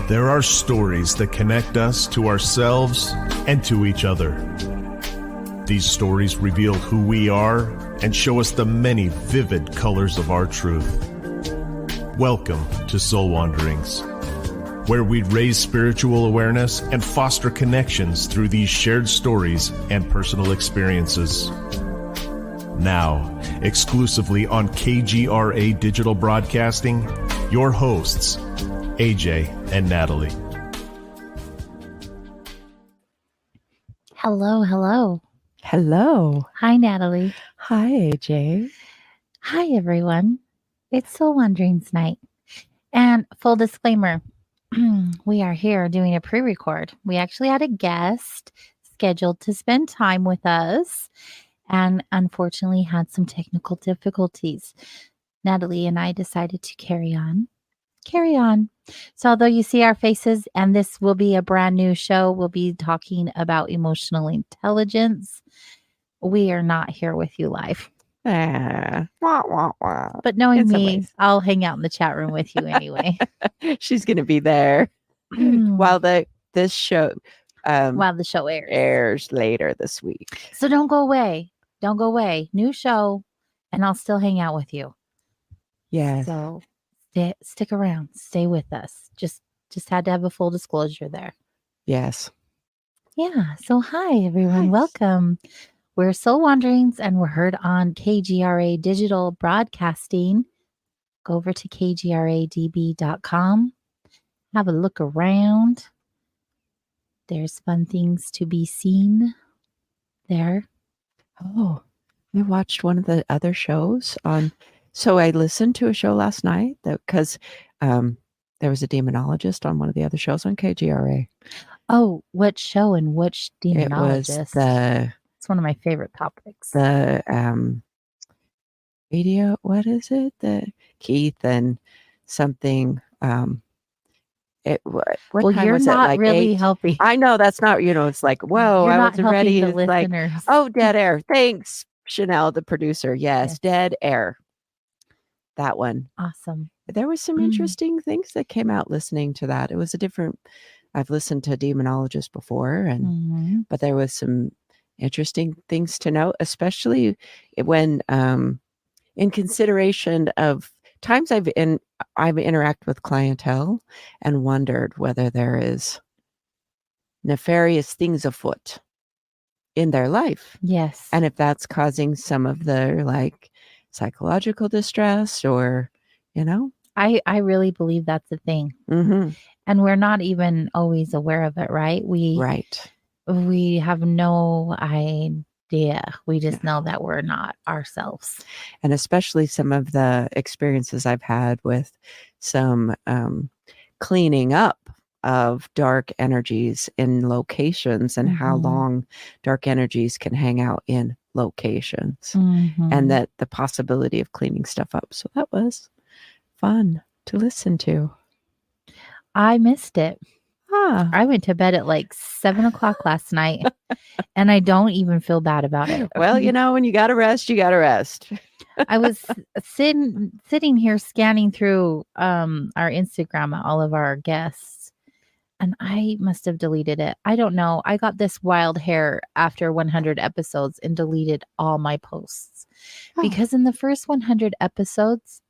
There are stories that connect us to ourselves and to each other. These stories reveal who we are and show us the many vivid colors of our truth. Welcome to Soul Wanderings, where we raise spiritual awareness and foster connections through these shared stories and personal experiences. Now, exclusively on KGRA Digital Broadcasting, your hosts, AJ and Natalie. Hello, hello. Hello. Hi, Natalie. Hi, AJ. Hi, everyone. It's Soul Wanderings night. And full disclaimer, we are here doing a pre-record. We actually had a guest scheduled to spend time with us and unfortunately had some technical difficulties. Natalie and I decided to carry on. So although you see our faces, and this will be a brand new show, we'll be talking about emotional intelligence. We are not here with you live. Wah, wah, wah. But knowing In some me, ways. I'll hang out in the chat room with you anyway. She's going to be there while this show While the show airs. airs later this week. So don't go away. Don't go away. New show, and I'll still hang out with you. Yes. So stick around. Stay with us. Just had to have a full disclosure there. Yes. Yeah. So hi, everyone. Hi. Welcome. We're Soul Wanderings, and we're heard on KGRA Digital Broadcasting. Go over to kgradb.com. Have a look around. There's fun things to be seen there. Oh, I watched one of the other shows on. So I listened to a show last night because there was a demonologist on one of the other shows on KGRA. Oh, what show and which demonologist? It was It's one of my favorite topics. the radio. What is it? The Keith and something. What well, time you're was not it? Like really 8? helping. I know that's not. It's like whoa. You're I not wasn't helping ready. the It's like listeners. oh, dead air. Thanks, Chanel, the producer. Yes, Yes. dead air. That one. Awesome. There was some interesting things that came out listening to that. It was a different. I've listened to demonologists before, but there was some interesting things to note, especially when in consideration of times I've interacted with clientele and wondered whether there is nefarious things afoot in their life. Yes. And if that's causing some of their like psychological distress or, I really believe that's a thing. Mm-hmm. And we're not even always aware of it, right? Right. We have no idea. We just know that we're not ourselves. And especially some of the experiences I've had with some cleaning up of dark energies in locations and how long dark energies can hang out in locations and that the possibility of cleaning stuff up. So that was fun to listen to. I missed it. I went to bed at like 7:00 last night and I don't even feel bad about it. Well, when you got to rest, you got to rest. I was sitting here scanning through our Instagram at all of our guests, and I must have deleted it. I don't know. I got this wild hair after 100 episodes and deleted all my posts because in the first 100 episodes,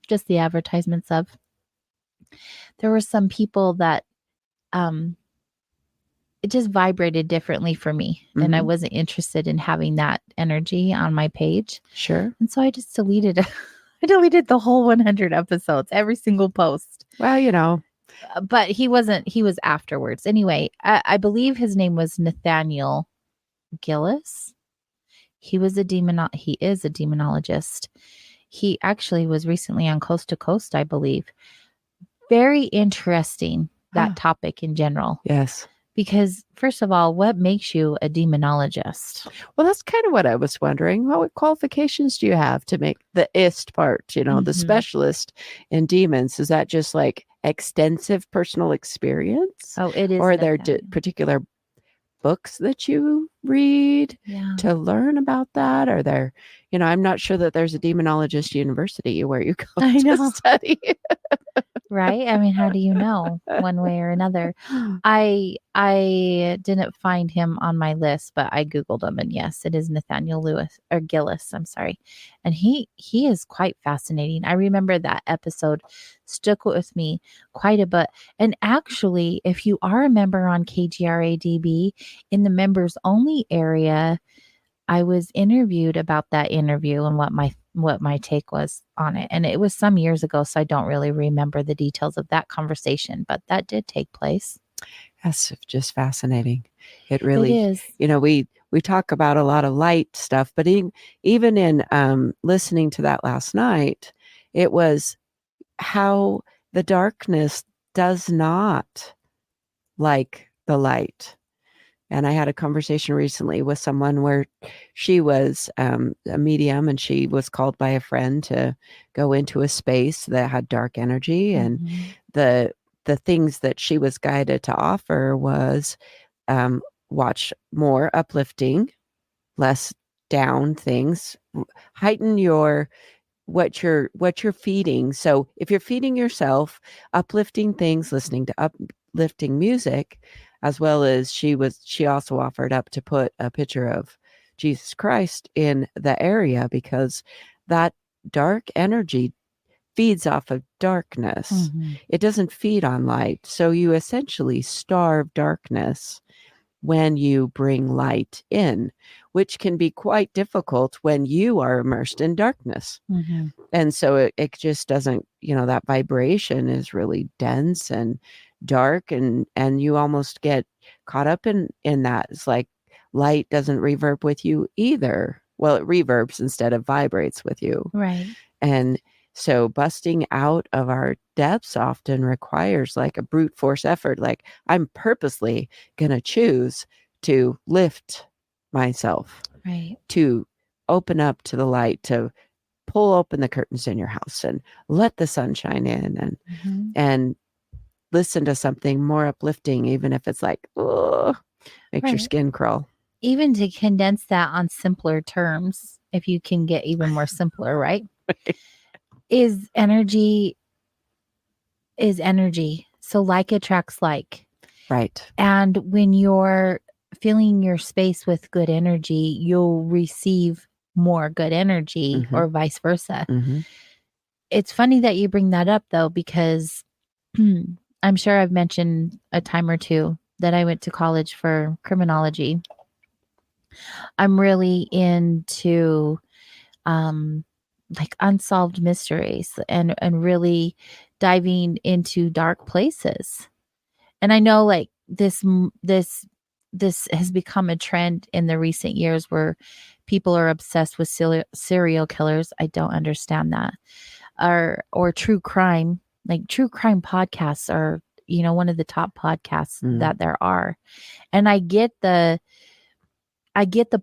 just the advertisements of, there were some people that it just vibrated differently for me, and I wasn't interested in having that energy on my page. Sure. And so I just deleted it. I deleted the whole 100 episodes, every single post. Well, but he was afterwards. Anyway, I believe his name was Nathaniel Gillis. He is a demonologist. He actually was recently on Coast to Coast, I believe. Very interesting, that topic in general. Yes. Because first of all, what makes you a demonologist? Well, that's kind of what I was wondering. What qualifications do you have to make the ist part, the specialist in demons? Is that just like extensive personal experience? Oh, it is. Or are there particular books that you read to learn about that? Are there, I'm not sure that there's a demonologist university where you go to study. Right? I mean, how do you know one way or another? I didn't find him on my list, but I googled him, and yes, it is Nathaniel Lewis or Gillis. I'm sorry, and he is quite fascinating. I remember that episode stuck with me quite a bit. And actually, if you are a member on KGRADB in the members only area, I was interviewed about that interview and what my take was on it. And it was some years ago, so I don't really remember the details of that conversation, but that did take place. That's just fascinating. It It really, is. we talk about a lot of light stuff, but even in listening to that last night, it was how the darkness does not like the light. And I had a conversation recently with someone where she was a medium, and she was called by a friend to go into a space that had dark energy. And the things that she was guided to offer was watch more uplifting, less down things, heighten what you're feeding. So if you're feeding yourself uplifting things, listening to uplifting music, as well as she also offered up to put a picture of Jesus Christ in the area, because that dark energy feeds off of darkness. It doesn't feed on light. So you essentially starve darkness when you bring light in, which can be quite difficult when you are immersed in darkness. And so it just doesn't, that vibration is really dense and dark, and you almost get caught up in that. It's like light doesn't reverb with you either. Well, it reverbs instead of vibrates with you. Right. And so busting out of our depths often requires like a brute force effort. Like, I'm purposely going to choose to lift myself, Right. to open up to the light, to pull open the curtains in your house and let the sunshine in, and listen to something more uplifting, even if it's like, oh, makes your skin crawl. Even to condense that on simpler terms, if you can get even more simpler, right? Is energy. So like attracts like. Right. And when you're filling your space with good energy, you'll receive more good energy, or vice versa. It's funny that you bring that up, though, because I'm sure I've mentioned a time or two that I went to college for criminology. I'm really into like unsolved mysteries and really diving into dark places. And I know like this has become a trend in the recent years where people are obsessed with serial killers. I don't understand that. Or true crime. Like true crime podcasts are, one of the top podcasts that there are. And I get the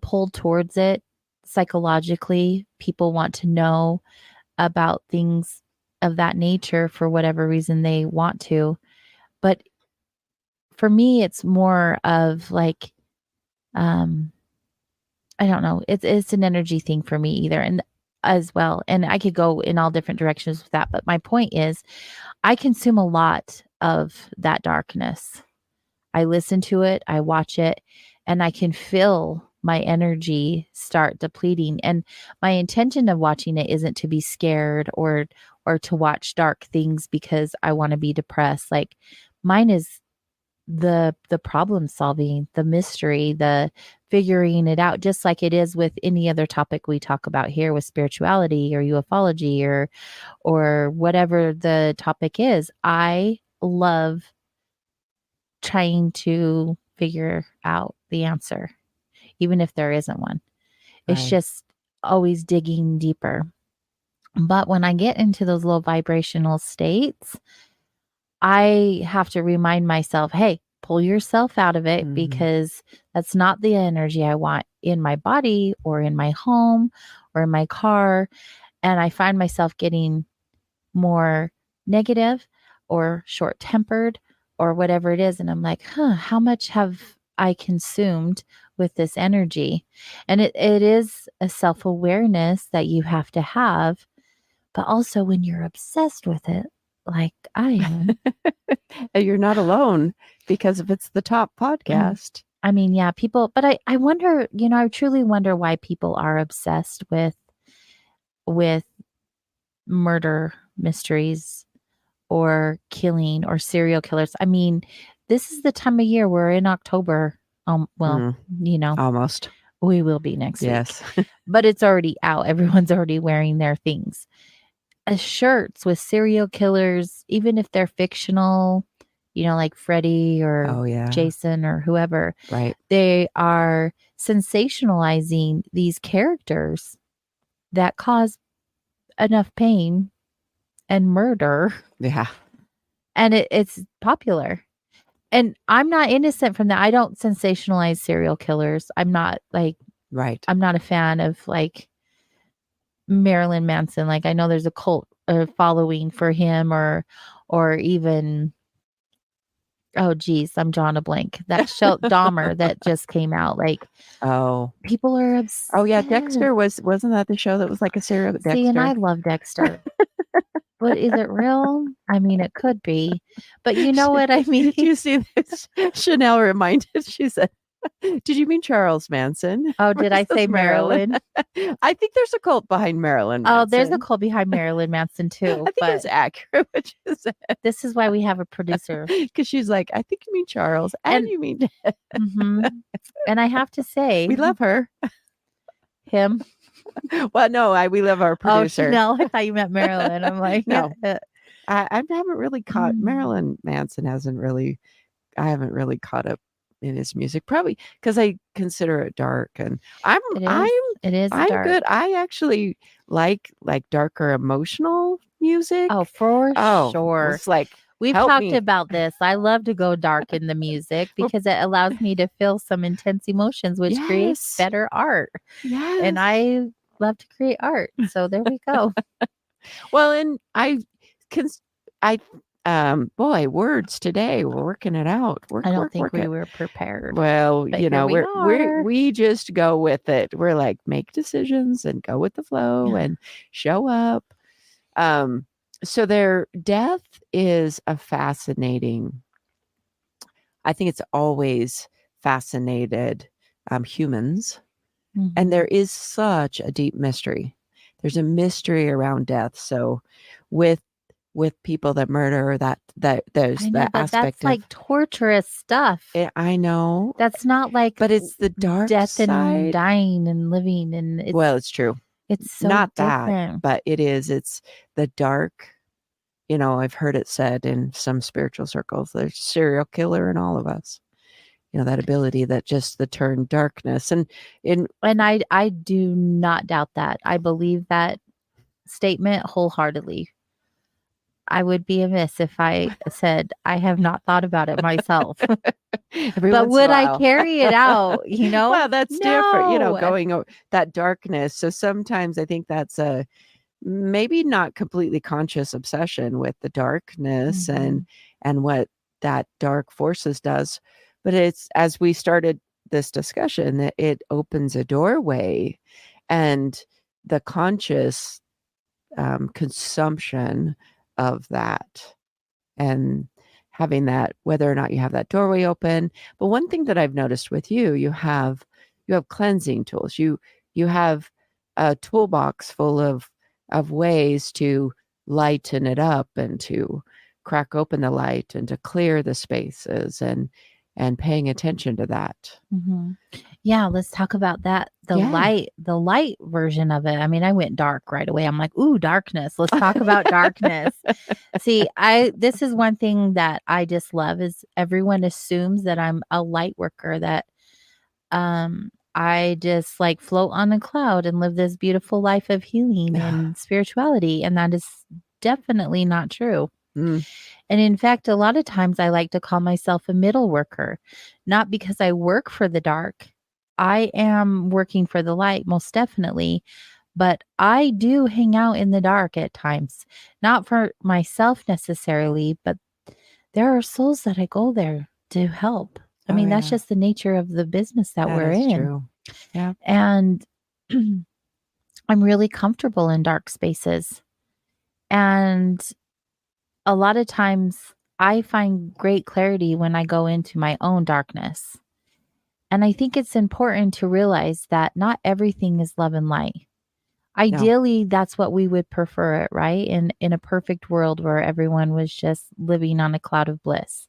pull towards it psychologically. People want to know about things of that nature for whatever reason they want to. But for me, it's more of like, I don't know. It's an energy thing for me either. And as well. And I could go in all different directions with that. But my point is I consume a lot of that darkness. I listen to it, I watch it, and I can feel my energy start depleting. And my intention of watching it isn't to be scared or to watch dark things because I want to be depressed. Like mine is the problem solving, the mystery, the figuring it out, just like it is with any other topic we talk about here with spirituality or ufology or whatever the topic is. I love trying to figure out the answer, even if there isn't one. It's just always digging deeper. But when I get into those low vibrational states, I have to remind myself, hey, pull yourself out of it because that's not the energy I want in my body or in my home or in my car. And I find myself getting more negative or short-tempered or whatever it is. And I'm like, how much have I consumed with this energy? And it is a self-awareness that you have to have. But also when you're obsessed with it, like I am. And you're not alone because if it's the top podcast. I mean, yeah, people, but I wonder, I truly wonder why people are obsessed with murder mysteries or killing or serial killers. I mean, this is the time of year we're in October. Well, Almost. we will be next week. Yes. But it's already out. Everyone's already wearing their things. Shirts with serial killers, even if they're fictional, like Freddy or Oh, yeah. Jason or whoever. Right. They are sensationalizing these characters that cause enough pain and murder. Yeah. And it's popular. And I'm not innocent from that. I don't sensationalize serial killers. I'm not Right. I'm not a fan of Marilyn Manson. Like, I know there's a cult following for him or even, oh geez, I'm drawing a blank. That show Dahmer that just came out. Like, people are obsessed. Oh yeah, Dexter wasn't that the show that was like a serial Dexter? See, and I love Dexter. But is it real? I mean, it could be. But you know what I mean? Did you see this? Chanel reminded, she said, did you mean Charles Manson? Oh, did I say Marilyn? I think there's a cult behind Marilyn Manson. Oh, there's a cult behind Marilyn Manson too. I think it's accurate what you said. This is why we have a producer. Because she's like, I think you mean Charles and you mean Dad. Mm-hmm. And I have to say, we love her. Him. Well, no, we love our producer. Oh, no, I thought you meant Marilyn. I'm like, no. I haven't really caught Marilyn Manson. I haven't really caught up in his music, probably because I consider it dark, and it is dark. Good. I actually like darker emotional music. Oh, for sure. It's like, we've talked about this. I love to go dark in the music because it allows me to feel some intense emotions, which creates better art. Yes. And I love to create art. So there we go. Well, and boy, words today. We're working it out. I don't think we were prepared. Well, we just go with it. We're like, make decisions and go with the flow and show up. So their death is a fascinating. I think it's always fascinated humans, and there is such a deep mystery. There's a mystery around death. So with people that murder, that there's that aspect that's like torturous stuff. I know that's not like, but it's the dark death side. And dying and living, and it's true. It's so not different. That, but it's the dark. I've heard it said in some spiritual circles, there's serial killer in all of us. That ability, that just the turn darkness, and I do not doubt that. I believe that statement wholeheartedly. I would be amiss if I said I have not thought about it myself. But would I carry it out? Well, that's different. Going over that darkness. So sometimes I think that's a maybe not completely conscious obsession with the darkness and what that dark forces does. But it's, as we started this discussion, that it opens a doorway, and the conscious consumption of that, and having that, whether or not you have that doorway open. But one thing that I've noticed with you have cleansing tools. You have a toolbox full of ways to lighten it up and to crack open the light and to clear the spaces and paying attention to that. Yeah, let's talk about that. The light version of it. I mean, I went dark right away. I'm like, ooh, darkness. Let's talk about darkness. See, this is one thing that I just love is everyone assumes that I'm a light worker, that I just like float on a cloud and live this beautiful life of healing and spirituality. And that is definitely not true. And in fact, a lot of times I like to call myself a middle worker, not because I work for the dark. I am working for the light, most definitely. But I do hang out in the dark at times, not for myself necessarily, but there are souls that I go there to help. I mean, that's just the nature of the business that we're in. True. Yeah. And I'm really comfortable in dark spaces. And a lot of times I find great clarity when I go into my own darkness. And I think it's important to realize that not everything is love and light. Ideally, that's what we would prefer it, right? In a perfect world where everyone was just living on a cloud of bliss.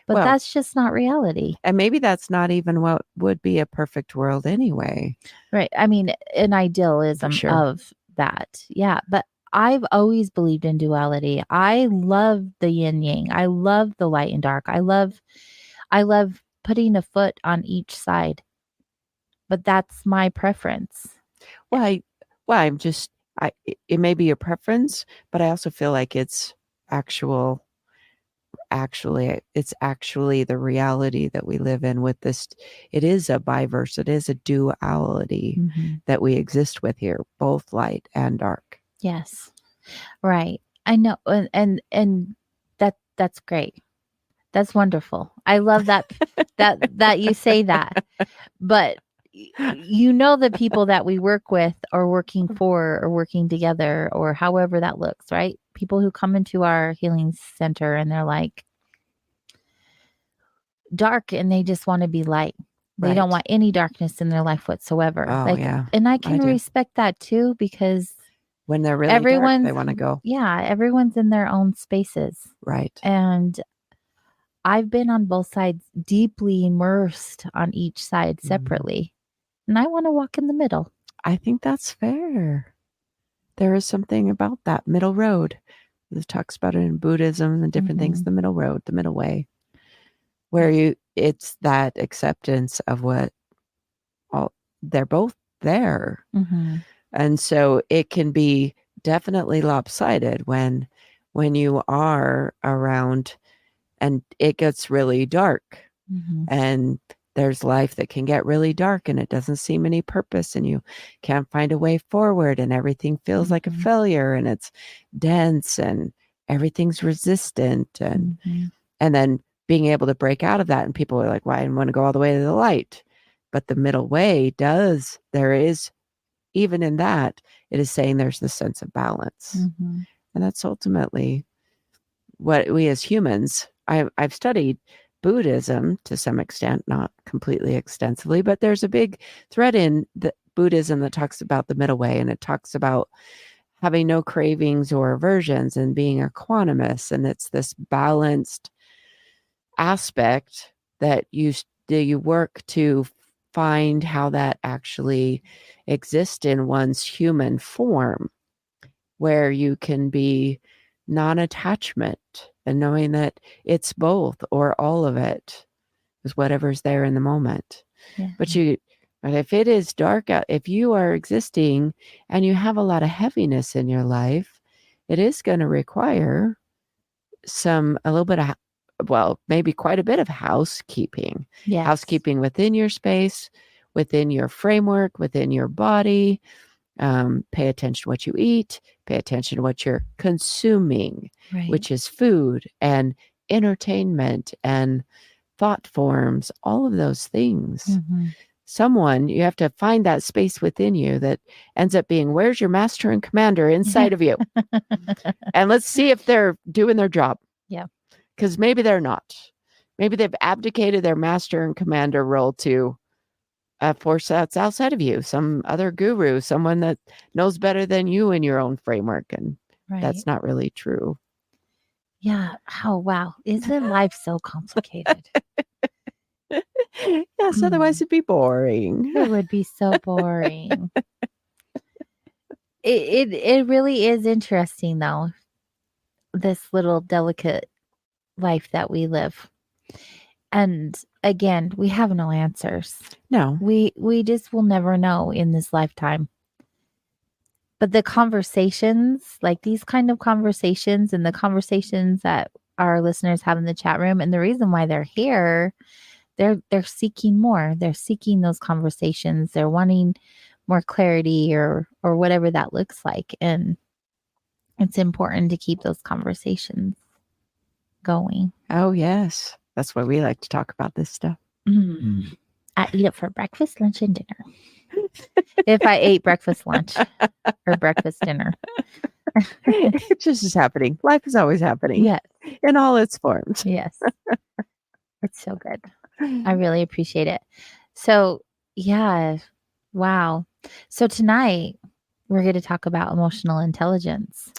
But Well, that's just not reality. And maybe that's not even what would be a perfect world anyway. Right. I mean, an idealism sure. of that. Yeah. But I've always believed in duality. I love the yin yang. I love the light and dark. I love putting a foot on each side. But that's my preference. Well, I'm just, it may be your preference, but I also feel like it's actually the reality that we live in with this. It is a biverse. It is a duality that we exist with here, both light and dark. Yes. Right. I know. And that's great. That's wonderful. I love that that you say that. But you know, the people that we work with or working for or working together or however that looks, right? People who come into our healing center and they're like dark and they just want to be light. They don't want any darkness in their life whatsoever. Oh, yeah. And I can respect that too, because when they're really dark, they want to go. Yeah, everyone's in their own spaces. Right. And I've been on both sides, deeply immersed on each side separately. And I want to walk in the middle. I think that's fair. There is something about that middle road. It talks about it in Buddhism and different things, the middle road, the middle way, where it's that acceptance of what they're both there. And so it can be definitely lopsided when you are around and it gets really dark and there's life that can get really dark and it doesn't seem any purpose and you can't find a way forward and everything feels like a failure and it's dense and everything's resistant and then being able to break out of that and people are like, well, I want to go all the way to the light. But the middle way there is, even in that, it is saying there's this sense of balance. And that's ultimately what we as humans, I've studied Buddhism to some extent, not completely extensively, but there's a big thread in the Buddhism that talks about the middle way, and it talks about having no cravings or aversions and being equanimous. And it's this balanced aspect that you work to find how that actually exists in one's human form, where you can be non-attachment and knowing that it's both or all of it is whatever's there in the moment. But if it is dark out, if you are existing and you have a lot of heaviness in your life, it is going to require a little bit of, well, maybe quite a bit of housekeeping. Housekeeping within your space, within your framework, within your body. Pay attention to what you eat, pay attention to what you're consuming, which is food and entertainment and thought forms, all of those things. You have to find that space within you that ends up being, where's your master and commander inside of you? And let's see if they're doing their job. Because maybe they're not. Maybe they've abdicated their master and commander role to a force that's outside of you, some other guru, someone that knows better than you in your own framework. And that's not really true. Yeah. Oh, wow. Isn't life so complicated? Yes, otherwise it'd be boring. It would be so boring. It really is interesting, though, this little delicate life that we live. And again, we have no answers. No. We just will never know in this lifetime. But the conversations, like these kind of conversations and the conversations that our listeners have in the chat room, and the reason why they're here, they're seeking more. They're seeking those conversations. They're wanting more clarity or whatever that looks like. And it's important to keep those conversations going. Oh, yes. That's why we like to talk about this stuff. I eat it for breakfast, lunch, and dinner. If I ate breakfast, lunch, or breakfast, dinner. It just is happening. Life is always happening Yes. in all its forms. Yes. It's so good. I really appreciate it. So, yeah. Wow. So tonight we're going to talk about emotional intelligence.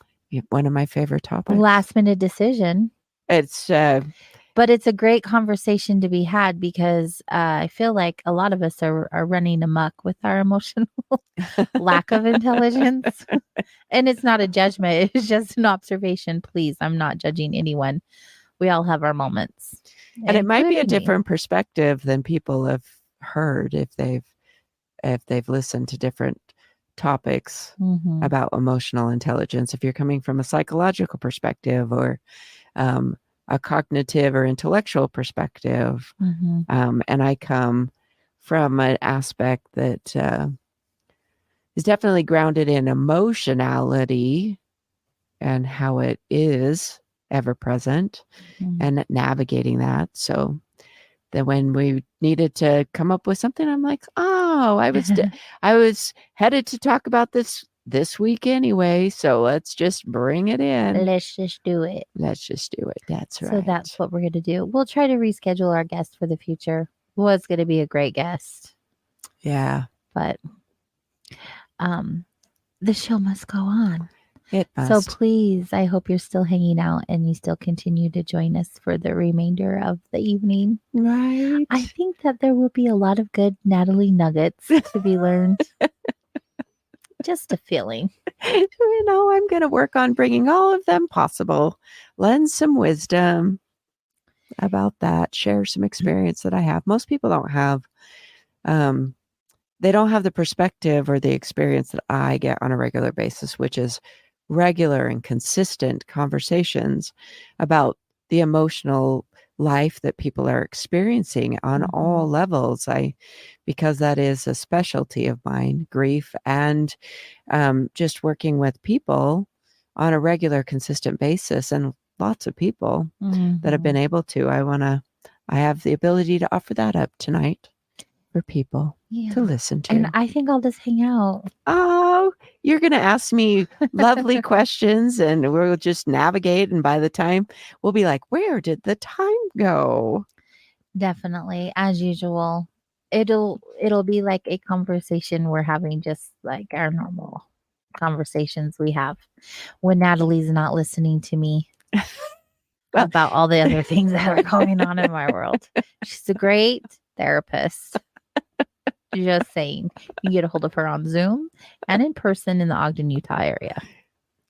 One of my favorite topics. Last minute decision. It's But it's a great conversation to be had because I feel like a lot of us are running amok with our emotional lack of intelligence. And it's not a judgment. It's just an observation. Please, I'm not judging anyone. We all have our moments. and it might be a including me. different perspective than people have heard if they've listened to different topics Mhm. about emotional intelligence. If you're coming from a psychological perspective or a cognitive or intellectual perspective, Mhm. and I come from an aspect that is definitely grounded in emotionality and how it is ever present Mhm. and navigating that. So that when we needed to come up with something, I'm like, oh, I was headed to talk about this week anyway, so let's just bring it in. Let's just do it. Let's just do it. That's right. So that's what we're going to do. We'll try to reschedule our guest for the future. Was going to be a great guest, Yeah, but the show must go on. it So must. please, I hope you're still hanging out and you still continue to join us for the remainder of the evening. Right. I think that there will be a lot of good Natalie nuggets to be learned. Just a feeling. I'm going to work on bringing all of them possible, lend some wisdom about that, share some experience that I have. Most people don't have, they don't have the perspective or the experience that I get on a regular basis, which is regular and consistent conversations about the emotional life that people are experiencing on all levels. Because that is a specialty of mine, grief, and just working with people on a regular, consistent basis, and lots of people that have been able to. I have the ability to offer that up tonight for people to listen to. And I think I'll just hang out. Oh, you're going to ask me lovely questions and we'll just navigate. And by the time we'll be like, where did the time go? Definitely, as usual. It'll be like a conversation we're having, just like our normal conversations we have when Natalie's not listening to me about all the other things that are going on in my world. She's a great therapist. Just saying. You can get a hold of her on Zoom and in person in the Ogden, Utah area.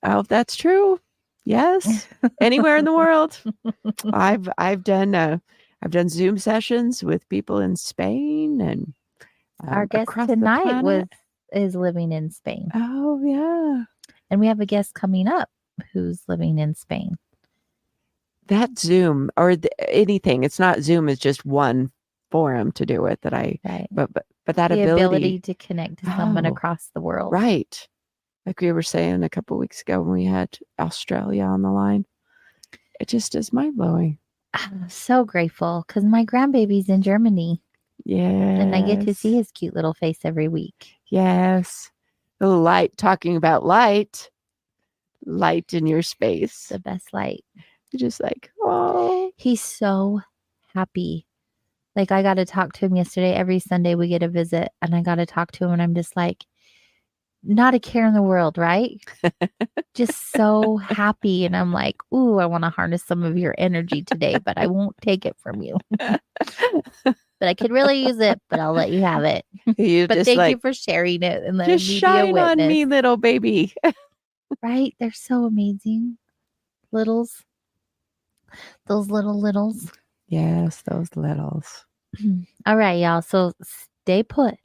Oh, that's true. Yes. Anywhere in the world. I've done Zoom sessions with people in Spain and our guest tonight is living in Spain. Oh, yeah. And we have a guest coming up who's living in Spain. That Zoom or anything, it's not Zoom, is just one forum to do it but that the ability to connect to someone across the world. Right. Like we were saying a couple of weeks ago when we had Australia on the line. It just is mind-blowing. I'm so grateful because my grandbaby's in Germany. Yeah. And I get to see his cute little face every week. Yes. The light, talking about light in your space. The best light. You're just like, oh. He's so happy. Like, I got to talk to him yesterday. Every Sunday we get a visit and I got to talk to him and I'm just like, not a care in the world, right? Just so happy. And I'm like, ooh, I want to harness some of your energy today, but I won't take it from you. But I could really use it, but I'll let you have it. But thank you for sharing it and letting just me shine be a witness. on me, little baby. Right? They're so amazing. Littles. Those littles. Yes, those littles. All right, y'all. So stay put.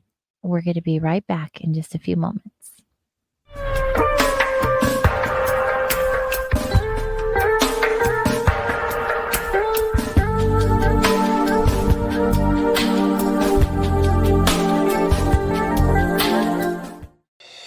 We're going to be right back in just a few moments.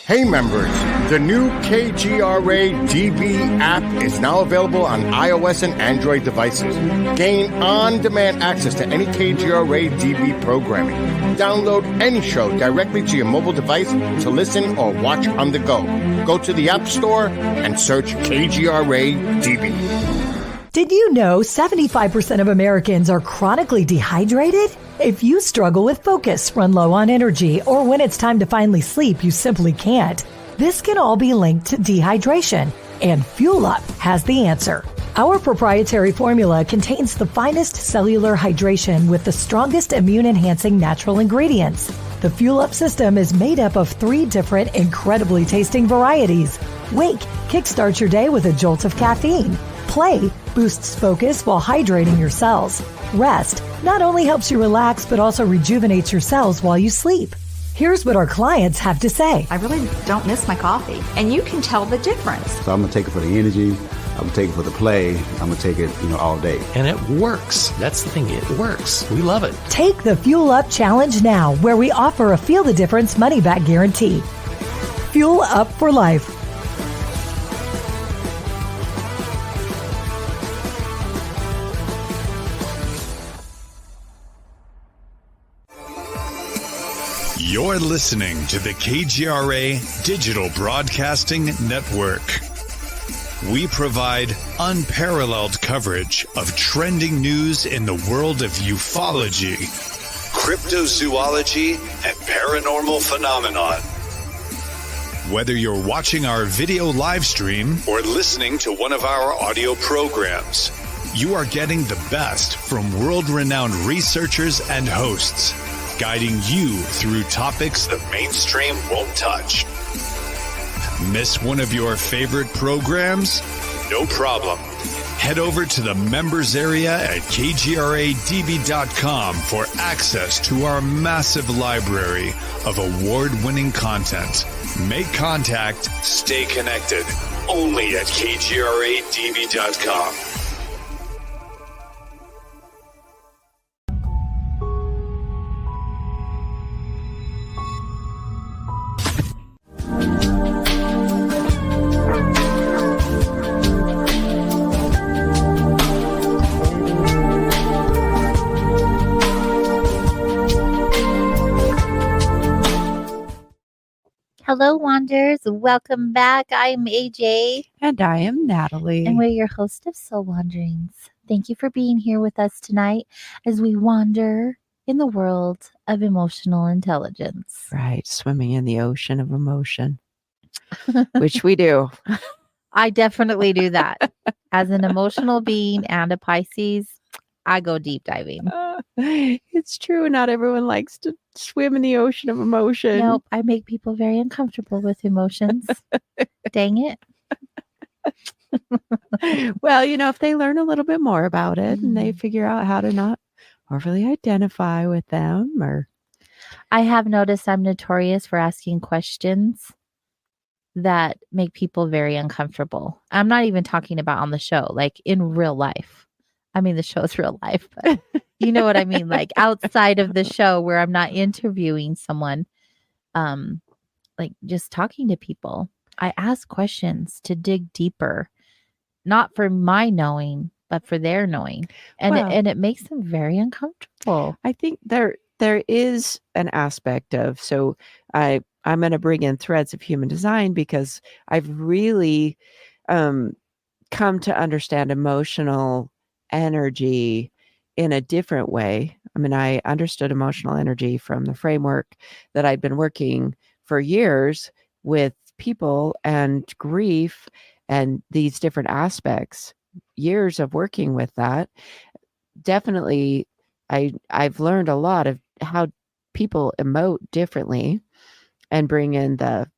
Hey members, The new KGRA DB app is now available on iOS and Android devices. Gain on-demand access to any KGRA DB programming. Download any show directly to your mobile device to listen or watch on the go. Go to the App Store and search KGRA DB. Did you know 75% of Americans are chronically dehydrated? If you struggle with focus, run low on energy, or when it's time to finally sleep, you simply can't, this can all be linked to dehydration, and Fuel Up has the answer. Our proprietary formula contains the finest cellular hydration with the strongest immune-enhancing natural ingredients. The Fuel Up system is made up of 3 different incredibly tasting varieties. Wake kickstarts your day with a jolt of caffeine. Play boosts focus while hydrating your cells. Rest not only helps you relax, but also rejuvenates your cells while you sleep. Here's what our clients have to say. I really don't miss my coffee, and you can tell the difference. So I'm going to take it for the energy. I'm going to take it for the play. I'm going to take it, all day. And it works. That's the thing. It works. We love it. Take the Fuel Up Challenge now, where we offer a Feel the Difference money-back guarantee. Fuel Up for life. You're listening to the KGRA Digital Broadcasting Network. We provide unparalleled coverage of trending news in the world of ufology, cryptozoology, and paranormal phenomenon. Whether you're watching our video live stream or listening to one of our audio programs, you are getting the best from world-renowned researchers and hosts, guiding you through topics the mainstream won't touch. Miss one of your favorite programs? No problem. Head over to the members area at kgradb.com for access to our massive library of award-winning content. Make contact, stay connected, only at kgradb.com. Hello, Wanderers. Welcome back. I'm AJ. And I am Natalie. And we're your host of Soul Wanderings. Thank you for being here with us tonight as we wander in the world of emotional intelligence. Right. Swimming in the ocean of emotion, which we do. I definitely do that. As an emotional being and a Pisces, I go deep diving. It's true. Not everyone likes to swim in the ocean of emotion. Nope. I make people very uncomfortable with emotions. Dang it. Well, if they learn a little bit more about it and they figure out how to not overly identify with them, or I have noticed I'm notorious for asking questions that make people very uncomfortable. I'm not even talking about on the show, like in real life. I mean, the show is real life, but you know what I mean? Like outside of the show where I'm not interviewing someone, like just talking to people. I ask questions to dig deeper, not for my knowing, but for their knowing. And it makes them very uncomfortable. I think there is an aspect of, so I'm going to bring in threads of human design because I've really come to understand emotional energy in a different way. I mean, I understood emotional energy from the framework that I'd been working for years with people and grief and these different aspects, years of working with that. Definitely, I've learned a lot of how people emote differently, and bring in the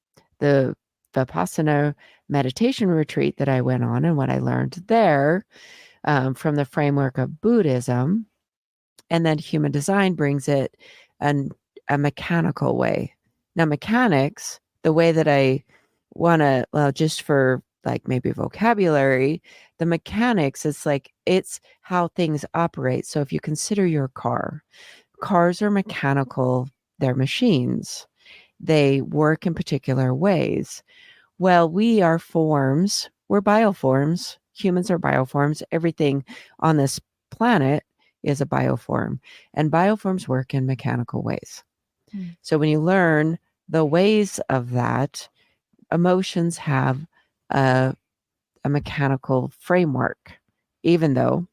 Vipassana meditation retreat that I went on and what I learned there. From the framework of Buddhism, and then human design brings it in a mechanical way. Now, mechanics, the way that I want to, well, just for like maybe vocabulary, the mechanics, it's how things operate. So if you consider your car, cars are mechanical, they're machines. They work in particular ways. Well, we are forms. We're bioforms. Humans are bioforms. Everything on this planet is a bioform, and bioforms work in mechanical ways. So when you learn the ways of that, emotions have a mechanical framework, even though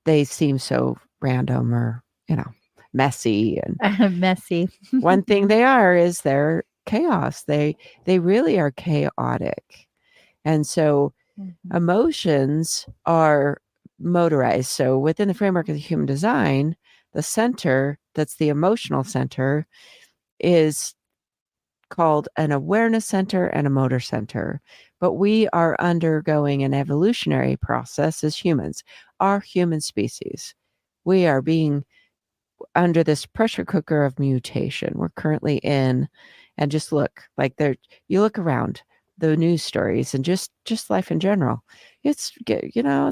they seem so random or, messy. And Messy. one thing they are is they're chaos. They really are chaotic. And so emotions are motorized. So within the framework of the human design, the center, that's the emotional center, is called an awareness center and a motor center. But we are undergoing an evolutionary process as humans, our human species. We are being under this pressure cooker of mutation we're currently in. And just look, like you look around the news stories and just life in general. It's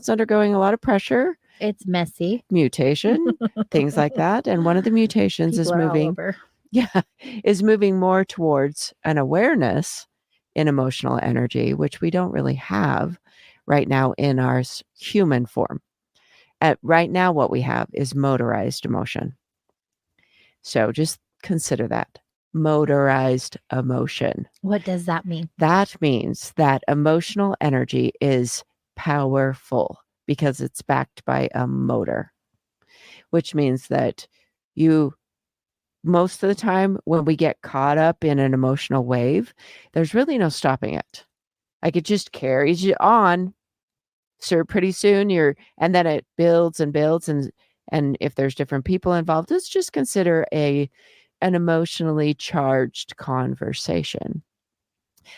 undergoing a lot of pressure. It's messy. Mutation, things like that. And one of the mutations People is are all moving. over. Is moving more towards an awareness in emotional energy, which we don't really have right now in our human form. Right now, what we have is motorized emotion. So just consider that. Motorized emotion. What does that mean? That means that emotional energy is powerful because it's backed by a motor, which means that most of the time when we get caught up in an emotional wave, there's really no stopping it. Like it just carries you on. So pretty soon and then it builds and builds. And if there's different people involved, let's just consider an emotionally charged conversation.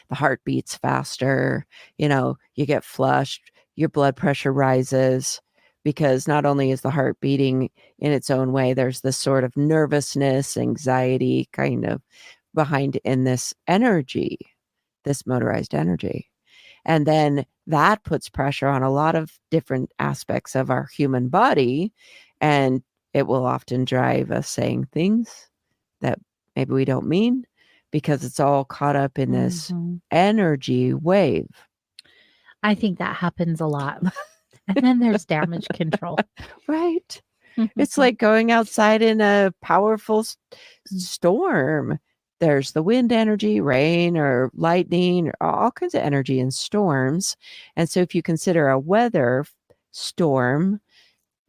The heart beats faster, you get flushed, your blood pressure rises, because not only is the heart beating in its own way, there's this sort of nervousness, anxiety kind of behind in this energy, this motorized energy. And then that puts pressure on a lot of different aspects of our human body. And it will often drive us saying things that maybe we don't mean because it's all caught up in this energy wave. I think that happens a lot. And then there's damage control. Right. It's like going outside in a powerful storm. There's the wind energy, rain or lightning, or all kinds of energy in storms. And so if you consider a weather storm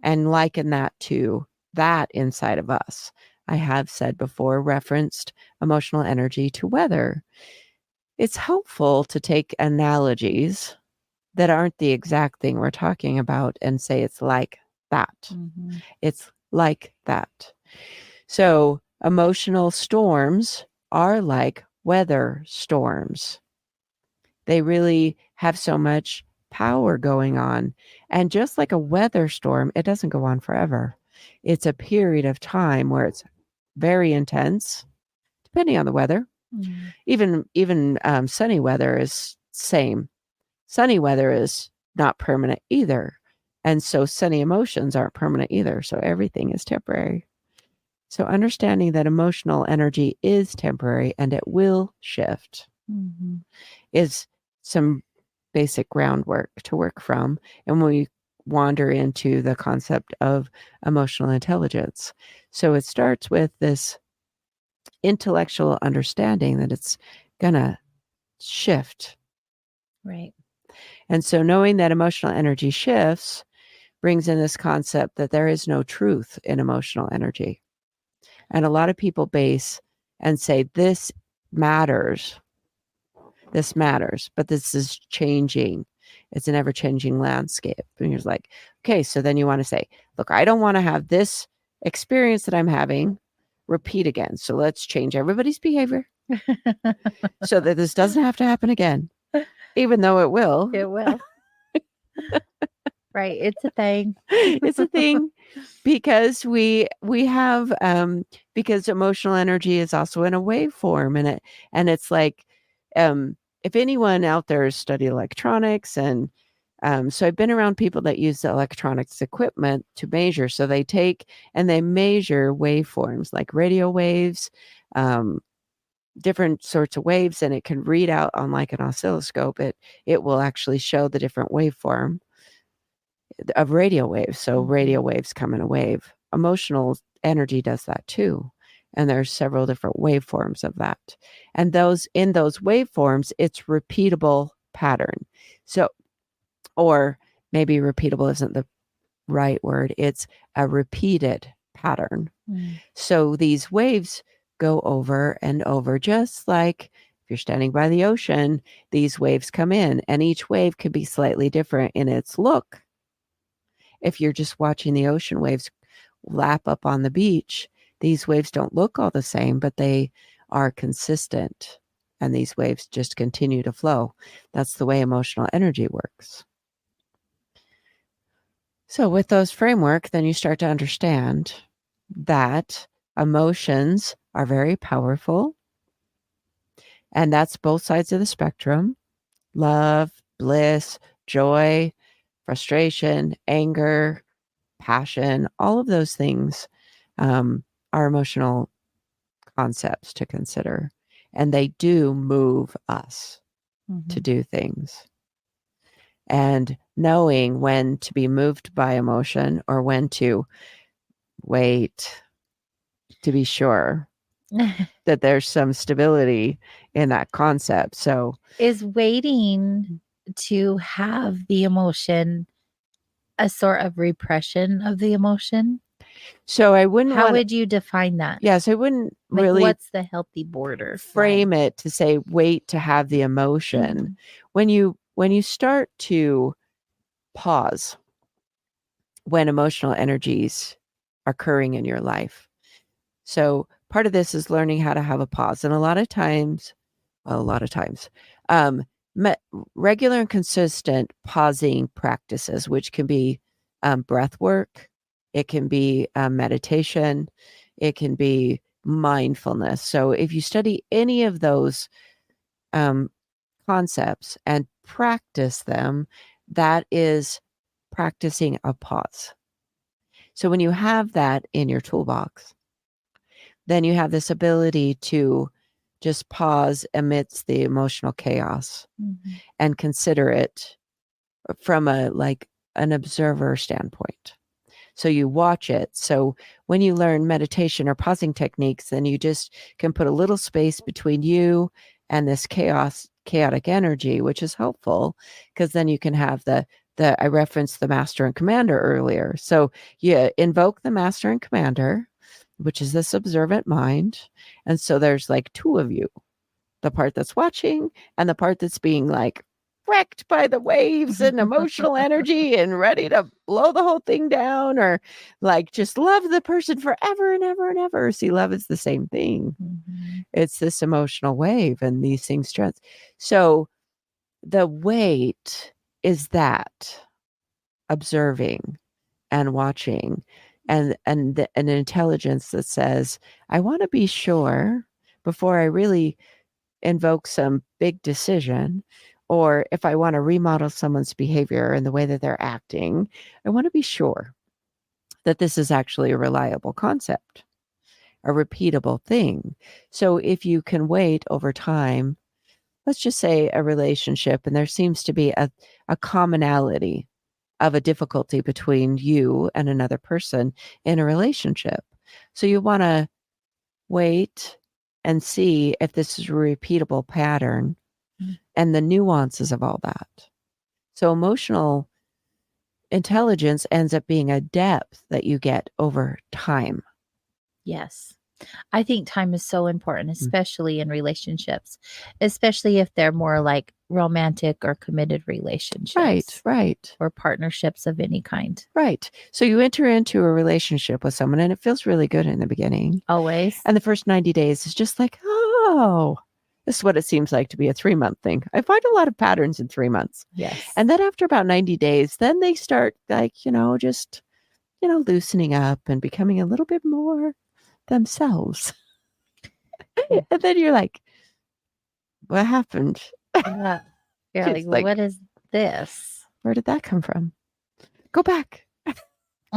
and liken that to that inside of us, I have said before, referenced emotional energy to weather. It's helpful to take analogies that aren't the exact thing we're talking about and say it's like that. It's like that. So emotional storms are like weather storms. They really have so much power going on. And just like a weather storm, it doesn't go on forever. It's a period of time where it's very intense, depending on the weather. Even sunny weather is same. Sunny weather is not permanent either. And so sunny emotions aren't permanent either. So everything is temporary. So understanding that emotional energy is temporary and it will shift is some basic groundwork to work from. And we wander into the concept of emotional intelligence. So it starts with this intellectual understanding that it's going to shift. Right. And so knowing that emotional energy shifts brings in this concept that there is no truth in emotional energy. And a lot of people base and say, this matters, but this is changing. It's an ever-changing landscape. And you're like, okay, so then you want to say, look, I don't want to have this experience that I'm having repeat again. So let's change everybody's behavior so that this doesn't have to happen again, even though it will. It will. Right. It's a thing. It's a thing because we have because emotional energy is also in a waveform, and it's like if anyone out there has studied electronics, and so I've been around people that use the electronics equipment to measure. So they take and they measure waveforms like radio waves, different sorts of waves, and it can read out on like an oscilloscope. It will actually show the different waveform of radio waves. So radio waves come in a wave. Emotional energy does that too. And there's several different waveforms of that. And in those waveforms, it's repeatable pattern. So, or maybe repeatable isn't the right word. It's a repeated pattern. So these waves go over and over, just like if you're standing by the ocean, these waves come in, and each wave could be slightly different in its look. If you're just watching the ocean waves lap up on the beach, these waves don't look all the same, but they are consistent, and these waves just continue to flow. That's the way emotional energy works. So with those framework, then you start to understand that emotions are very powerful, and that's both sides of the spectrum: love, bliss, joy, frustration, anger, passion. All of those things are emotional concepts to consider, and they do move us to do things. And knowing when to be moved by emotion or when to wait to be sure that there's some stability in that concept. So is waiting to have the emotion a sort of repression of the emotion? So I wouldn't How would you define that? Yes, I wouldn't really what's the healthy border frame it to say wait to have the emotion. When you start to pause when emotional energies are occurring in your life. So part of this is learning how to have a pause. And a lot of times, regular and consistent pausing practices, which can be breath work, it can be meditation, it can be mindfulness. So if you study any of those concepts and practice them, that is practicing a pause. So when you have that in your toolbox, then you have this ability to just pause amidst the emotional chaos and consider it from an observer standpoint. So you watch it. So when you learn meditation or pausing techniques, then you just can put a little space between you and this chaotic energy, which is helpful because then you can have I referenced the master and commander earlier. So you invoke the master and commander, which is this observant mind. And so there's like two of you, the part that's watching and the part that's being like wrecked by the waves and emotional energy and ready to blow the whole thing down, or like just love the person forever and ever and ever. See, love is the same thing. It's this emotional wave and these things stress. So the wait is that observing and watching and an intelligence that says, I want to be sure before I really invoke some big decision, or if I want to remodel someone's behavior and the way that they're acting, I want to be sure that this is actually a reliable concept, a repeatable thing. So if you can wait over time, let's just say a relationship, and there seems to be a commonality of a difficulty between you and another person in a relationship. So you want to wait and see if this is a repeatable pattern and the nuances of all that. So emotional intelligence ends up being a depth that you get over time. Yes. I think time is so important, especially in relationships, especially if they're more like romantic or committed relationships. Right. Or partnerships of any kind. Right. So you enter into a relationship with someone and it feels really good in the beginning. Always. And the first 90 days is just like, oh, this is what it seems like to be a 3-month thing. I find a lot of patterns in 3 months. Yes. And then after about 90 days, then they start just loosening up and becoming a little bit more themselves. And then you're like, what happened? You're like, what is this? Where did that come from? Go back.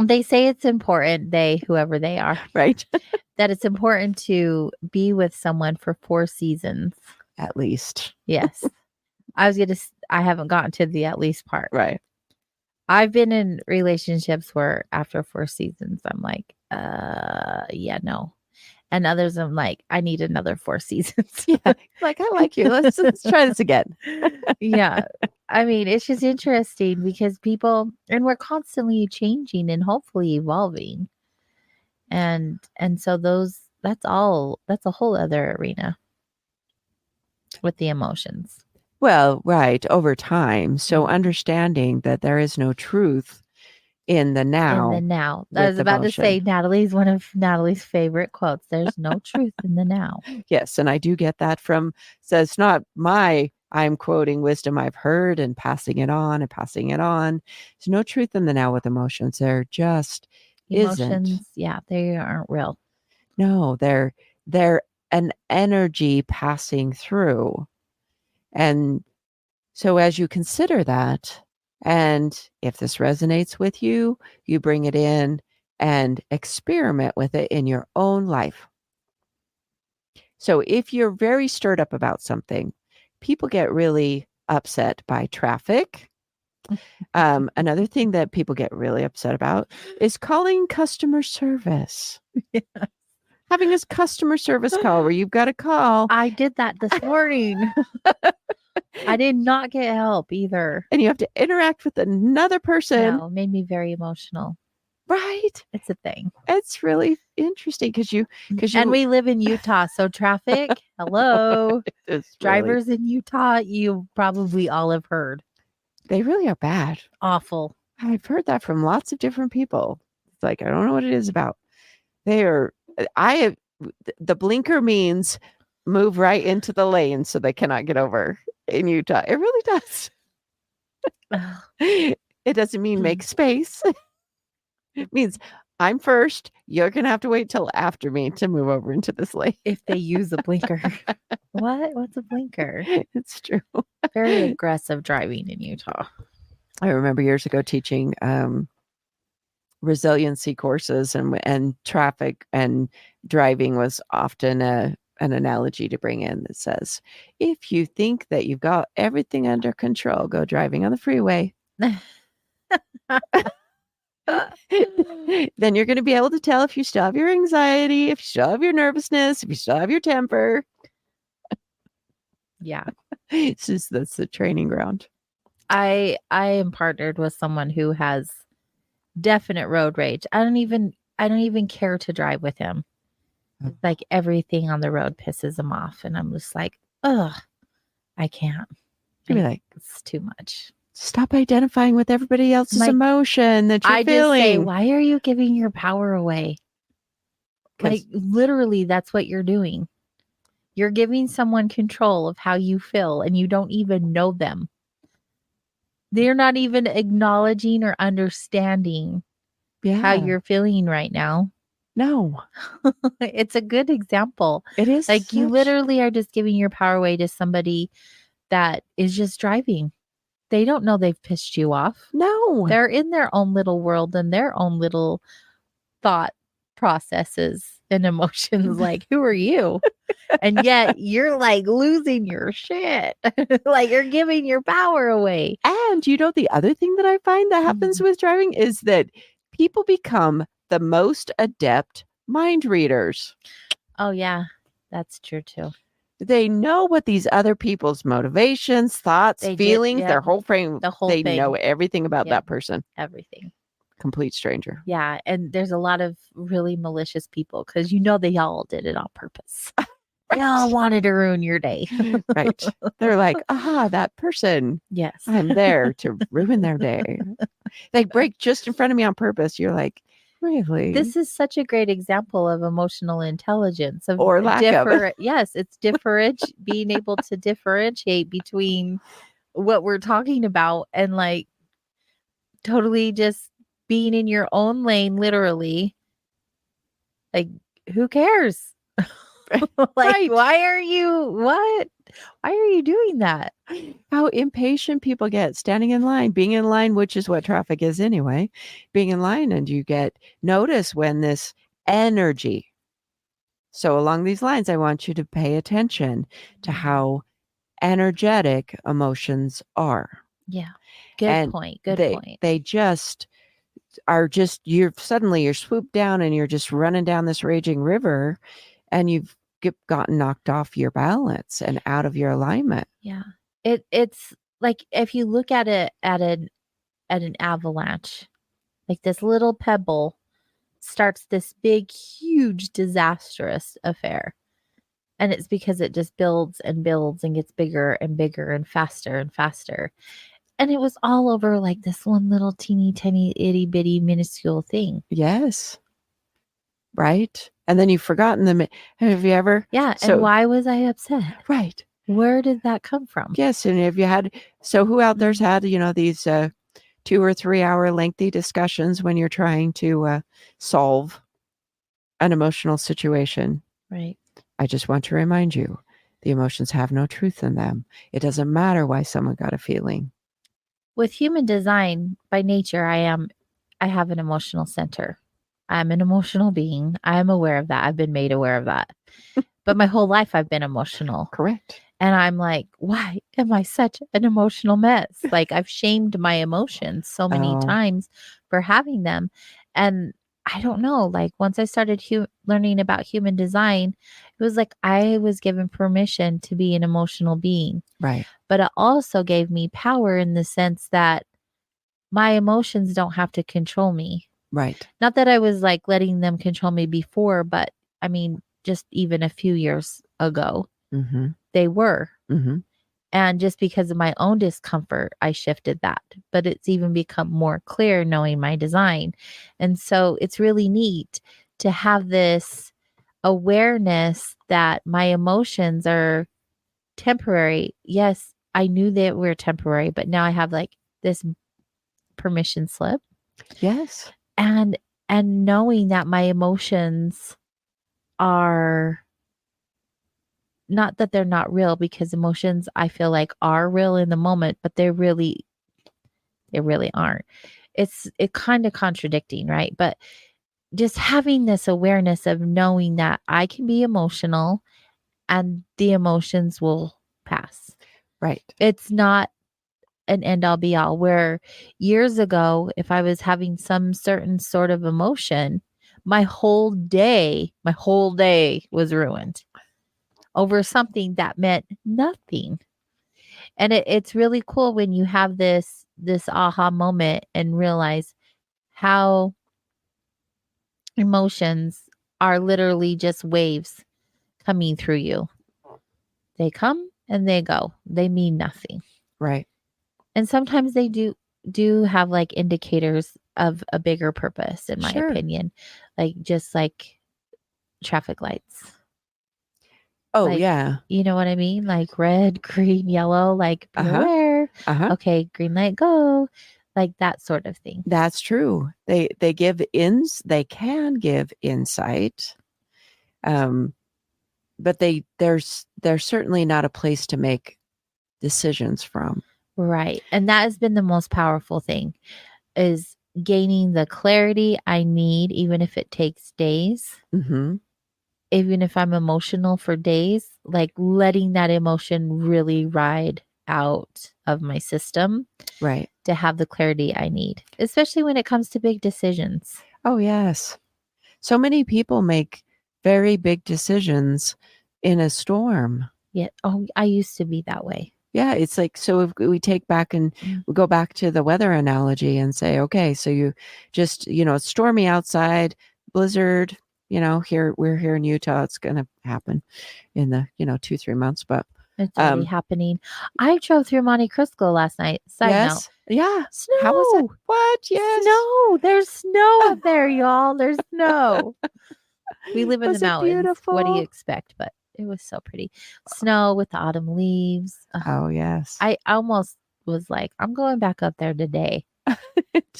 They say it's important, whoever they are, right? that it's important to be with someone for 4 seasons. At least. Yes. I haven't gotten to the at least part. Right. I've been in relationships where after 4 seasons, I'm like, yeah, no. And others, I'm like, I need another 4 seasons. Yeah. Like, I like you. Let's try this again. Yeah. I mean, it's just interesting because and we're constantly changing and hopefully evolving. And so that's a whole other arena with the emotions. Well, right. Over time. So understanding that there is no truth in the now. In the now. I was about to say, one of Natalie's favorite quotes. There's no truth in the now. Yes. And I do get that so it's not I'm quoting wisdom I've heard and passing it on and passing it on. There's no truth in the now with emotions. There just Emotions, isn't. yeah, they aren't real. No, they're an energy passing through. And so as you consider that, and if this resonates with you, you bring it in and experiment with it in your own life. So if you're very stirred up about something, people get really upset by traffic. Another thing that people get really upset about is calling customer service. Yeah. Having a customer service call where you've got to call. I did that this morning. I did not get help either. And you have to interact with another person. No, it made me very emotional. Right. It's a thing. It's really interesting because you and we live in Utah, so traffic. Hello, drivers really, in Utah. You probably all have heard. They really are bad. Awful. I've heard that from lots of different people. It's like, I don't know what it is about. The blinker means move right into the lane so they cannot get over in Utah. It really does. It doesn't mean make space. It means I'm first. You're going to have to wait till after me to move over into this lane. If they use a blinker. What's a blinker? It's true. Very aggressive driving in Utah. I remember years ago teaching resiliency courses, and traffic and driving was often an analogy to bring in that says, if you think that you've got everything under control, go driving on the freeway. Then you're going to be able to tell if you still have your anxiety, if you still have your nervousness, if you still have your temper. Yeah. That's the training ground. I am partnered with someone who has definite road rage. I don't even care to drive with him. It's like everything on the road pisses him off. And I'm just like, ugh, I can't. You'd be like, it's too much. Stop identifying with everybody else's emotion that you're feeling. Just say, why are you giving your power away? Like literally, that's what you're doing. You're giving someone control of how you feel, and you don't even know them. They're not even acknowledging or understanding how you're feeling right now. No. It's a good example. It is. Like you literally are just giving your power away to somebody that is just driving. They don't know they've pissed you off. No. They're in their own little world and their own little thought processes and emotions. Like, who are you? And yet you're like losing your shit. Like you're giving your power away. And the other thing that I find that happens with driving is that people become the most adept mind readers. Oh yeah, that's true too. They know what these other people's motivations, thoughts, feelings, their whole frame. They know everything about that person. Everything. Complete stranger. Yeah. And there's a lot of really malicious people because they all did it on purpose. They all wanted to ruin your day. Right. They're like, that person. Yes. I'm there to ruin their day. They break just in front of me on purpose. You're like, really? This is such a great example of emotional intelligence. Or lack of it. Yes, it's being able to differentiate between what we're talking about and like totally just being in your own lane, literally. Like, who cares? Like, why are you what? Why are you doing that? How impatient people get standing in line, being in line, which is what traffic is anyway, being in line, and you get notice when this energy. So along these lines, I want you to pay attention to how energetic emotions are. Yeah. Good And point. Good they, point. They just are just, you're swooped down and you're just running down this raging river and you've gotten knocked off your balance and out of your alignment. Yeah. It's like if you look at it at an avalanche, like this little pebble starts this big, huge, disastrous affair. And it's because it just builds and builds and gets bigger and bigger and faster. And it was all over like this one little teeny tiny itty bitty minuscule thing. Yes. Right. And then you've forgotten them. Have you ever? Yeah. And why was I upset? Right. Where did that come from? Yes. And if you had, so who out there's had, these 2 or 3 hour lengthy discussions when you're trying to solve an emotional situation? Right. I just want to remind you, the emotions have no truth in them. It doesn't matter why someone got a feeling. With human design, by nature, I have an emotional center. I'm an emotional being. I'm aware of that. I've been made aware of that. But my whole life I've been emotional. Correct. And I'm like, why am I such an emotional mess? Like I've shamed my emotions so many times for having them. And I don't know, like once I started learning about human design, it was like I was given permission to be an emotional being. Right. But it also gave me power in the sense that my emotions don't have to control me. Right. Not that I was like letting them control me before, but I mean, just even a few years ago, they were. And just because of my own discomfort, I shifted that. But it's even become more clear knowing my design. And so it's really neat to have this awareness that my emotions are temporary. Yes, I knew that we're temporary, but now I have like this permission slip. Yes. And knowing that my emotions are not that they're not real, because emotions I feel like are real in the moment, but they really aren't. It's kind of contradicting, right? But just having this awareness of knowing that I can be emotional and the emotions will pass. Right. It's not an end all be all, where years ago, if I was having some certain sort of emotion, my whole day was ruined over something that meant nothing. And it's really cool when you have this aha moment and realize how emotions are literally just waves coming through you. They come and they go. They mean nothing. Right. And sometimes they do have like indicators of a bigger purpose, in my opinion, like just like traffic lights. Oh, like, yeah. You know what I mean? Like red, green, yellow, like be aware. Okay, green light, go. Like that sort of thing. That's true. They can give insight. But they're certainly not a place to make decisions from. Right. And that has been the most powerful thing, is gaining the clarity I need, even if it takes days. Even if I'm emotional for days, like letting that emotion really ride out of my system. Right. To have the clarity I need, especially when it comes to big decisions. Oh, yes. So many people make very big decisions in a storm. Yeah. Oh, I used to be that way. Yeah. It's like, so if we take back and we go back to the weather analogy and say, okay, so you just, it's stormy outside, blizzard, we're here in Utah. It's going to happen in the, 2-3 months, but it's already happening. I drove through Monte Cristo last night. Side note. Yeah. Snow. How was it? What? Yes. Snow. There's snow up there, y'all. There's snow. We live in the mountains. Beautiful? What do you expect? But it was so pretty. Snow with the autumn leaves. Oh, yes. I almost was like, I'm going back up there today.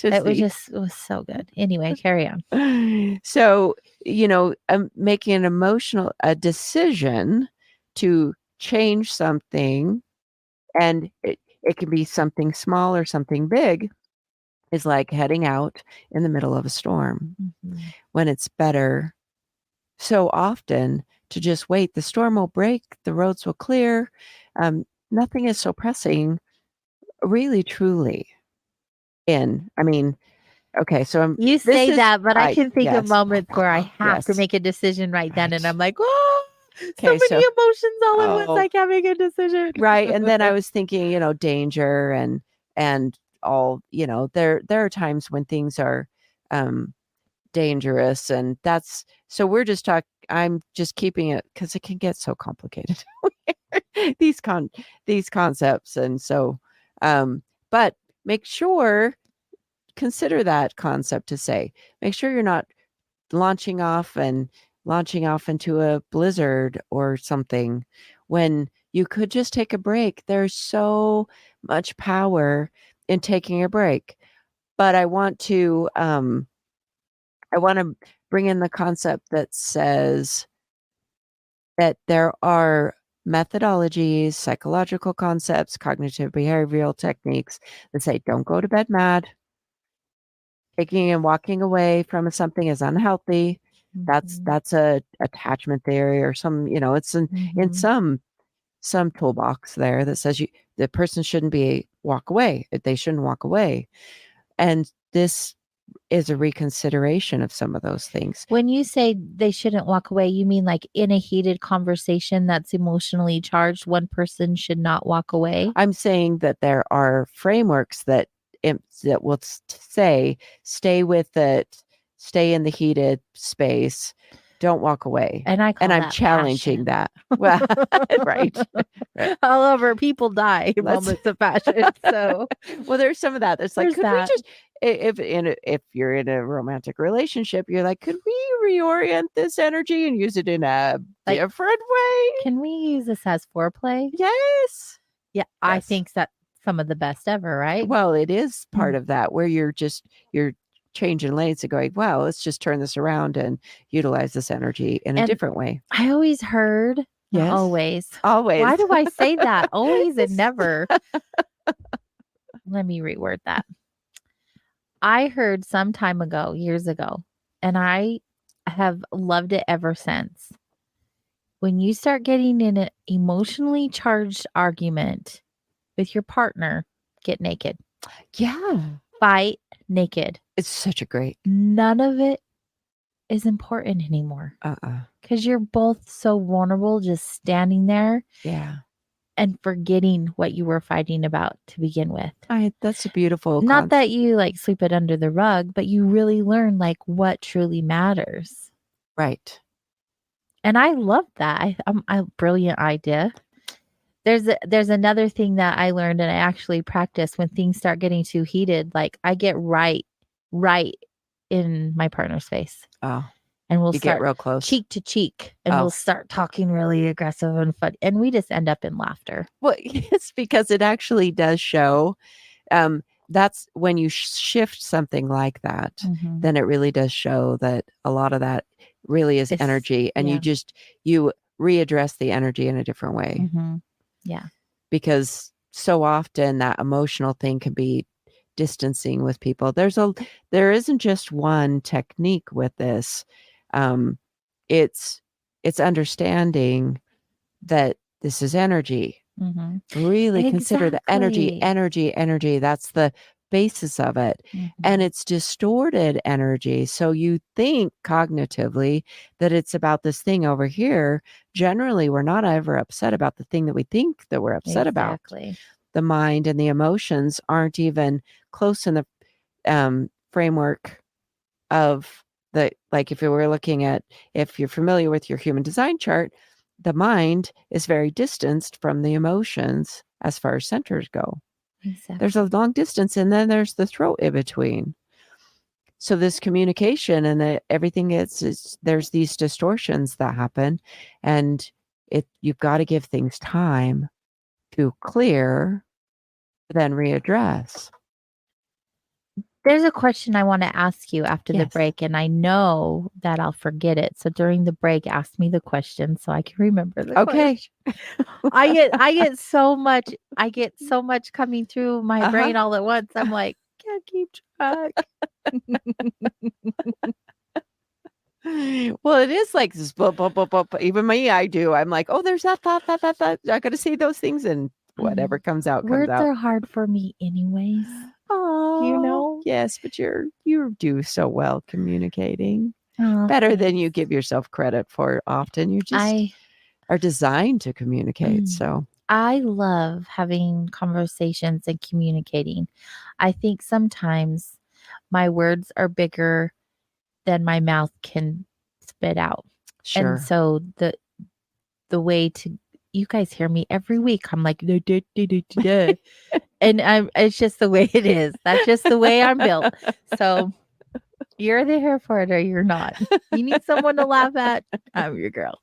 It was so good. Anyway, carry on. So, making a decision to change something, and it can be something small or something big, is like heading out in the middle of a storm when it's better so often to just wait. The storm will break, the roads will clear. Nothing is so pressing, really, truly. Okay, so You say that, but I can think of yes. moments where I have to Yes. make a decision right then, and Right. I'm like, oh, Okay, so many emotions all at once. Oh. I can't make a decision. Right, and then I was thinking, danger and all, there are times when things are dangerous, and that's so we're just I'm just keeping it because it can get so complicated. these concepts, and so but consider that concept to say, make sure you're not launching off into a blizzard or something when you could just take a break. There's so much power in taking a break. But I want to bring in the concept that says that there are methodologies, psychological concepts, cognitive behavioral techniques that say don't go to bed mad. Taking and walking away from something is unhealthy. That's a attachment theory or some, it's in some toolbox there that says the person shouldn't walk away. They shouldn't walk away. And this is a reconsideration of some of those things. When you say they shouldn't walk away, you mean like in a heated conversation that's emotionally charged, one person should not walk away? I'm saying that there are frameworks that will say, stay with it, stay in the heated space, don't walk away. And I'm challenging that. Well, right. However, people die in moments of passion. So, well, there's some of that. That's like, could that. we just, if you're in a romantic relationship, you're like, could we reorient this energy and use it in a different way? Can we use this as foreplay? Yes. Yeah, yes. I think that's some of the best ever, right? Well, it is part of that where you're changing lanes and going, wow, let's just turn this around and utilize this energy in a different way. I always heard, yes, always. Why do I say that? Always and never. Let me reword that. I heard some time ago, years ago, and I have loved it ever since. When you start getting in an emotionally charged argument with your partner, get naked. Yeah. Fight naked. It's such a great. None of it is important anymore. Because you're both so vulnerable just standing there. Yeah. And forgetting what you were fighting about to begin with. That's a beautiful Not that you sweep it under the rug, but you really learn what truly matters. Right. And I love that. A brilliant idea. There's another thing that I learned and I actually practice when things start getting too heated. I get right in my partner's face. Oh. And we'll get real close, cheek to cheek, and we'll start talking really aggressive and fun, and we just end up in laughter. Well, it's because it actually does show. That's when you shift something like that, then it really does show that a lot of that really is energy, and you readdress the energy in a different way. Yeah, because so often that emotional thing can be distancing with people. There isn't just one technique with this. It's understanding that this is energy. Really consider the energy. That's the basis of it. And it's distorted energy. So you think cognitively that it's about this thing over here. Generally, we're not ever upset about the thing that we think that we're upset about. The mind and the emotions aren't even close in the framework of if you were looking at, if you're familiar with your human design chart, the mind is very distanced from the emotions as far as centers go. Exactly. There's a long distance, and then there's the throat in between. So this communication and everything there's these distortions that happen, and you've got to give things time to clear, then readdress. There's a question I want to ask you after the Yes. break, and I know that I'll forget it. So during the break, ask me the question so I can remember the Okay. question. I get so much coming through my brain all at once. I'm like, can't keep track. Well, it is like this, even me, I do. I'm like, oh, there's that thought. I got to say those things, and whatever comes out, comes Words out. are hard for me anyways. Oh, You know? yes, but you do so well communicating. Oh, Better than you give yourself credit for often. You just I are designed to communicate. So I love having conversations and communicating. I think sometimes my words are bigger than my mouth can spit out. sure. And so the way to you guys hear me every week. I'm like, "Duh, duh, duh, duh, duh, duh." And it's just the way it is. That's just the way I'm built. So you're either here for it or you're not. You need someone to laugh at. I'm your girl.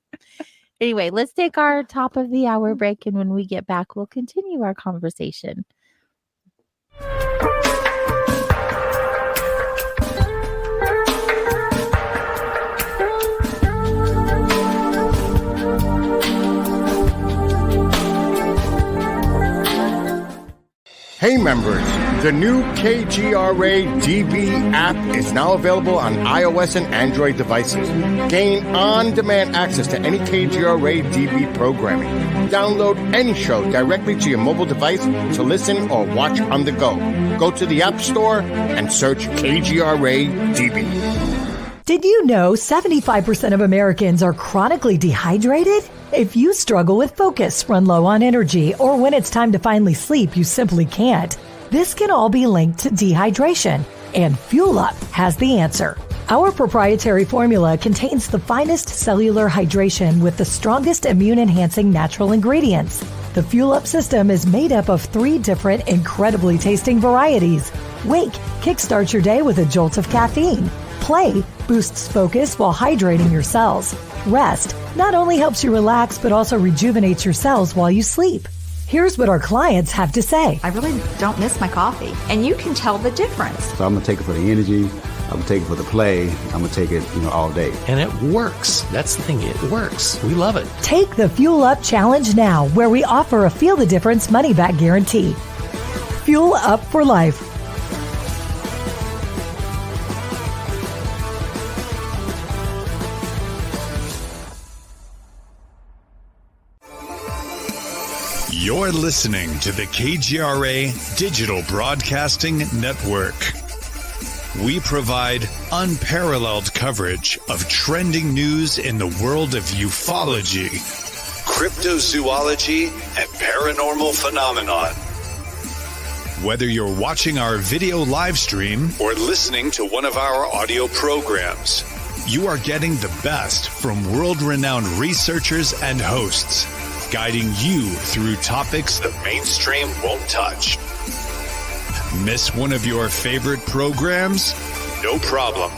Anyway, let's take our top of the hour break. And when we get back, we'll continue our conversation. Hey members, the new KGRA DB app is now available on iOS and Android devices. Gain on-demand access to any KGRA DB programming. Download any show directly to your mobile device to listen or watch on the go. Go to the App Store and search KGRA DB. Did you know 75% of Americans are chronically dehydrated? If you struggle with focus, run low on energy, or when it's time to finally sleep, you simply can't, this can all be linked to dehydration, and Fuel Up has the answer. Our proprietary formula contains the finest cellular hydration with the strongest immune-enhancing natural ingredients. The Fuel Up system is made up of 3 different incredibly tasting varieties. Wake kickstarts your day with a jolt of caffeine. Play boosts focus while hydrating your cells. Rest not only helps you relax, but also rejuvenates your cells while you sleep. Here's what our clients have to say. I really don't miss my coffee, and you can tell the difference. So I'm going to take it for the energy. I'm going to take it for the play. I'm going to take it, all day. And it works. That's the thing. It works. We love it. Take the Fuel Up Challenge now, where we offer a feel the difference money back guarantee. Fuel Up for life. You're listening to the KGRA Digital Broadcasting Network. We provide unparalleled coverage of trending news in the world of ufology, cryptozoology, and paranormal phenomenon. Whether you're watching our video live stream or listening to one of our audio programs, you are getting the best from world-renowned researchers and hosts, guiding you through topics the mainstream won't touch. Miss one of your favorite programs? No problem.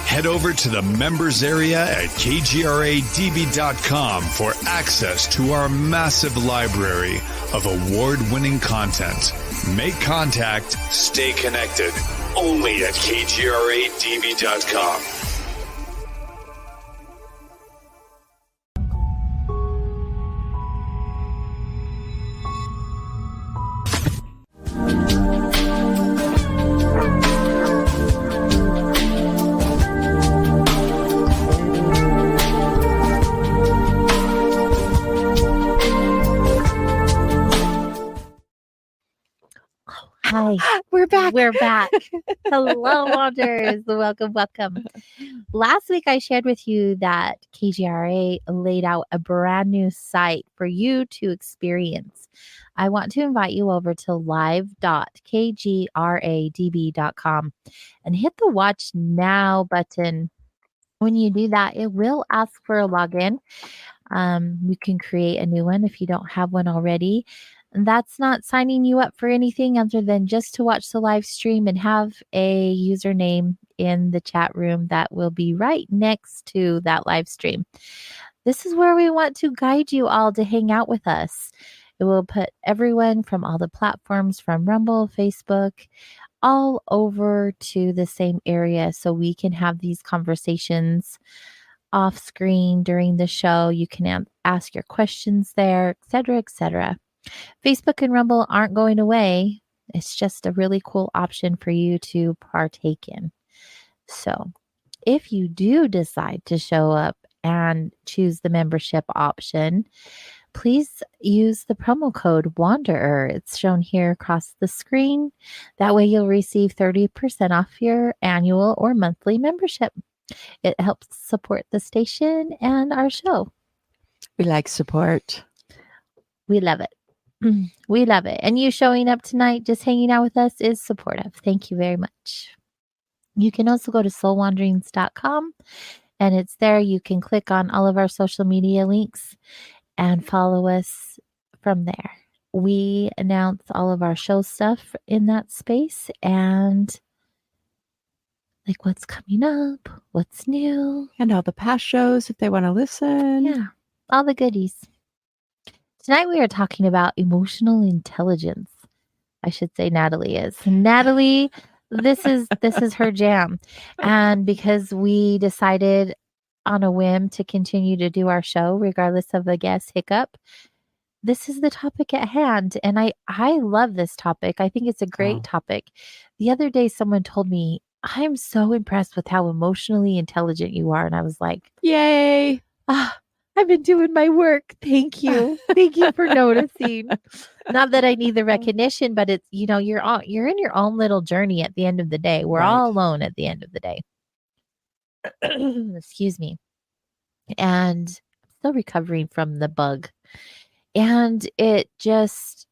Head over to the members area at kgradb.com for access to our massive library of award-winning content. Make contact, stay connected, only at kgradb.com. Hi. We're back. We're back. Hello, Wanderers. Welcome. Last week, I shared with you that KGRA laid out a brand new site for you to experience. I want to invite you over to live.kgradb.com and hit the Watch Now button. When you do that, it will ask for a login. You can create a new one if you don't have one already. And that's not signing you up for anything other than just to watch the live stream and have a username in the chat room that will be right next to that live stream. This is where we want to guide you all to hang out with us. It will put everyone from all the platforms from Rumble, Facebook, all over to the same area so we can have these conversations off screen during the show. You can ask your questions there, etc., etc. Facebook and Rumble aren't going away. It's just a really cool option for you to partake in. So if you do decide to show up and choose the membership option, please use the promo code Wanderer. It's shown here across the screen. That way you'll receive 30% off your annual or monthly membership. It helps support the station and our show. We like support. We love it. We love it. And you showing up tonight, just hanging out with us, is supportive. Thank you very much. You can also go to soulwanderings.com, and it's there. You can click on all of our social media links and follow us from there. We announce all of our show stuff in that space and like what's coming up, what's new. And all the past shows if they want to listen. Yeah, all the goodies. Tonight we are talking about emotional intelligence. I should say Natalie is. Natalie, this is her jam. And because we decided on a whim to continue to do our show regardless of the guest hiccup, this is the topic at hand. And I love this topic. I think it's a great topic. The other day someone told me, I'm so impressed with how emotionally intelligent you are. And I was like, yay. I've been doing my work. Thank you. Thank you for noticing. Not that I need the recognition, but it's, you're in your own little journey at the end of the day. We're all alone at the end of the day. Excuse me. And I'm still recovering from the bug. And it's just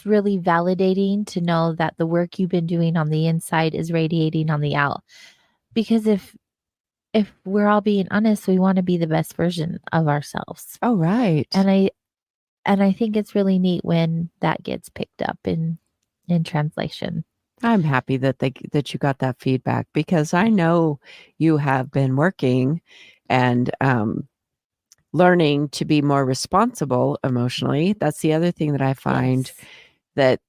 really validating to know that the work you've been doing on the inside is radiating on the out. Because if we're all being honest, we want to be the best version of ourselves. Oh, right. And I think it's really neat when that gets picked up in translation. I'm happy that you got that feedback, because I know you have been working and learning to be more responsible emotionally. That's the other thing that I find, that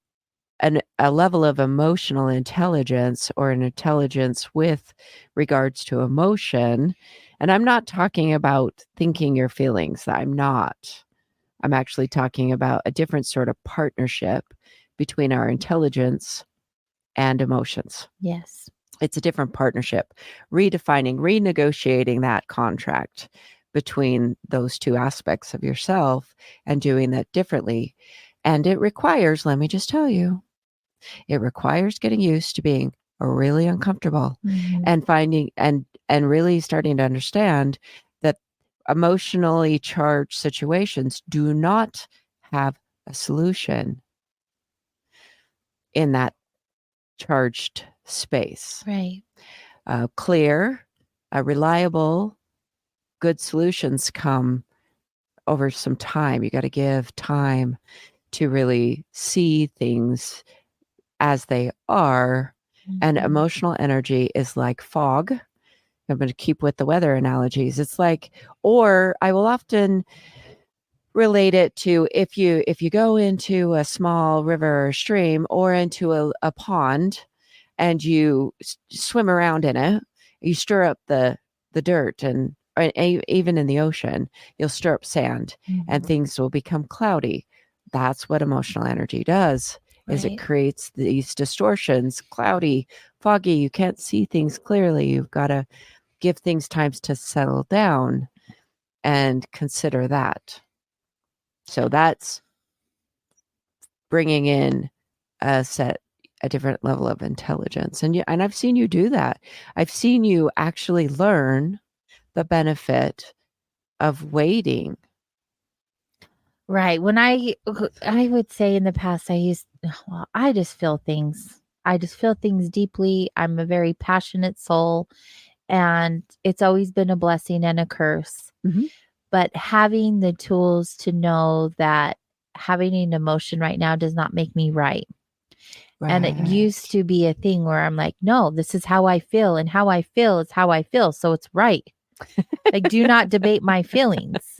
a level of emotional intelligence, or an intelligence with regards to emotion. And I'm not talking about thinking your feelings. I'm actually talking about a different sort of partnership between our intelligence and emotions. Yes. It's a different partnership, renegotiating that contract between those two aspects of yourself and doing that differently. And it requires, let me just tell you, it requires getting used to being really uncomfortable and finding and really starting to understand that emotionally charged situations do not have a solution in that charged space. Right. Clear, reliable, good solutions come over some time. You got to give time to really see things as they are. And emotional energy is like fog. I'm going to keep with the weather analogies. It's like, or I will often relate it to if you go into a small river or stream, or into a pond, and you swim around in it, you stir up the dirt, and even in the ocean, you'll stir up sand and things will become cloudy. That's what emotional energy does. Is it creates these distortions, cloudy, foggy. You can't see things clearly. You've got to give things time to settle down and consider that. So that's bringing in a different level of intelligence. And I've seen you do that. I've seen you actually learn the benefit of waiting. Right. When I would say in the past, I just feel things. I just feel things deeply. I'm a very passionate soul, and it's always been a blessing and a curse. But having the tools to know that having an emotion right now does not make me right. And it used to be a thing where I'm like, no, this is how I feel, and how I feel is how I feel. So it's right. Like, do not debate my feelings.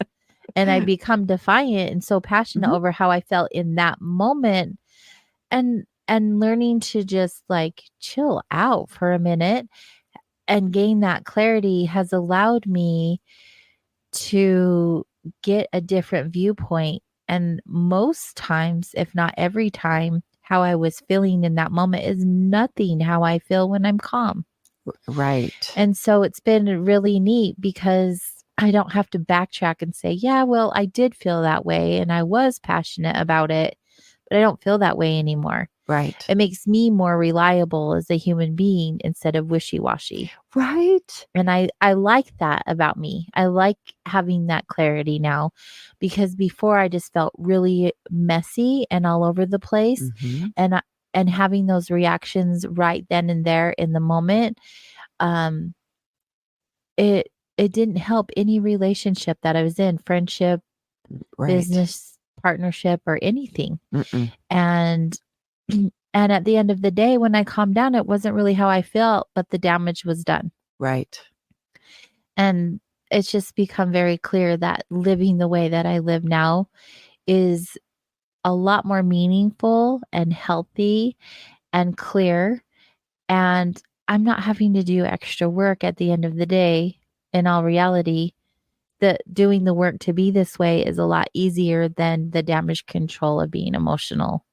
And I become defiant and so passionate over how I felt in that moment. And and learning to just like chill out for a minute and gain that clarity has allowed me to get a different viewpoint. And most times, if not every time, how I was feeling in that moment is nothing how I feel when I'm calm. Right. And so it's been really neat because I don't have to backtrack and say, yeah, well, I did feel that way and I was passionate about it, but I don't feel that way anymore. Right. It makes me more reliable as a human being instead of wishy-washy. Right. And I like that about me. I like having that clarity now, because before I just felt really messy and all over the place. Mm-hmm. And having those reactions right then and there in the moment, it didn't help any relationship that I was in, friendship, Right. business partnership, or anything. Mm-mm. And at the end of the day, when I calmed down, it wasn't really how I felt, but the damage was done. Right. And it's just become very clear that living the way that I live now is a lot more meaningful and healthy and clear. And I'm not having to do extra work at the end of the day. In all reality, doing the work to be this way is a lot easier than the damage control of being emotional.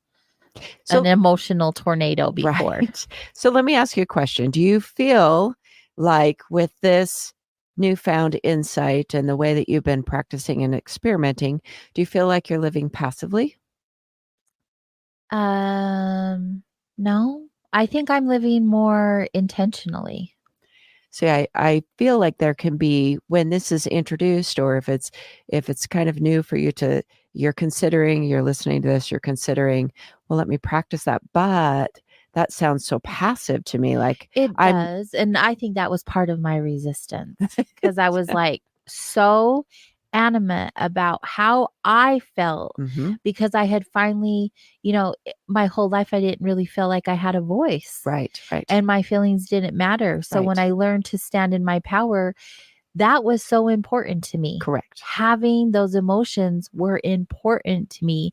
An emotional tornado before. Right. So let me ask you a question. Do you feel like with this newfound insight and the way that you've been practicing and experimenting, do you feel like you're living passively? No, I think I'm living more intentionally. See, I feel like there can be, when this is introduced, or if it's kind of new for you to, you're listening to this, you're considering, well, let me practice that. But that sounds so passive to me. Like it does. And I think that was part of my resistance, because I was like so adamant about how I felt, because I had finally, my whole life, I didn't really feel like I had a voice. Right. And my feelings didn't matter. So when I learned to stand in my power, that was so important to me. Correct. Having those emotions were important to me.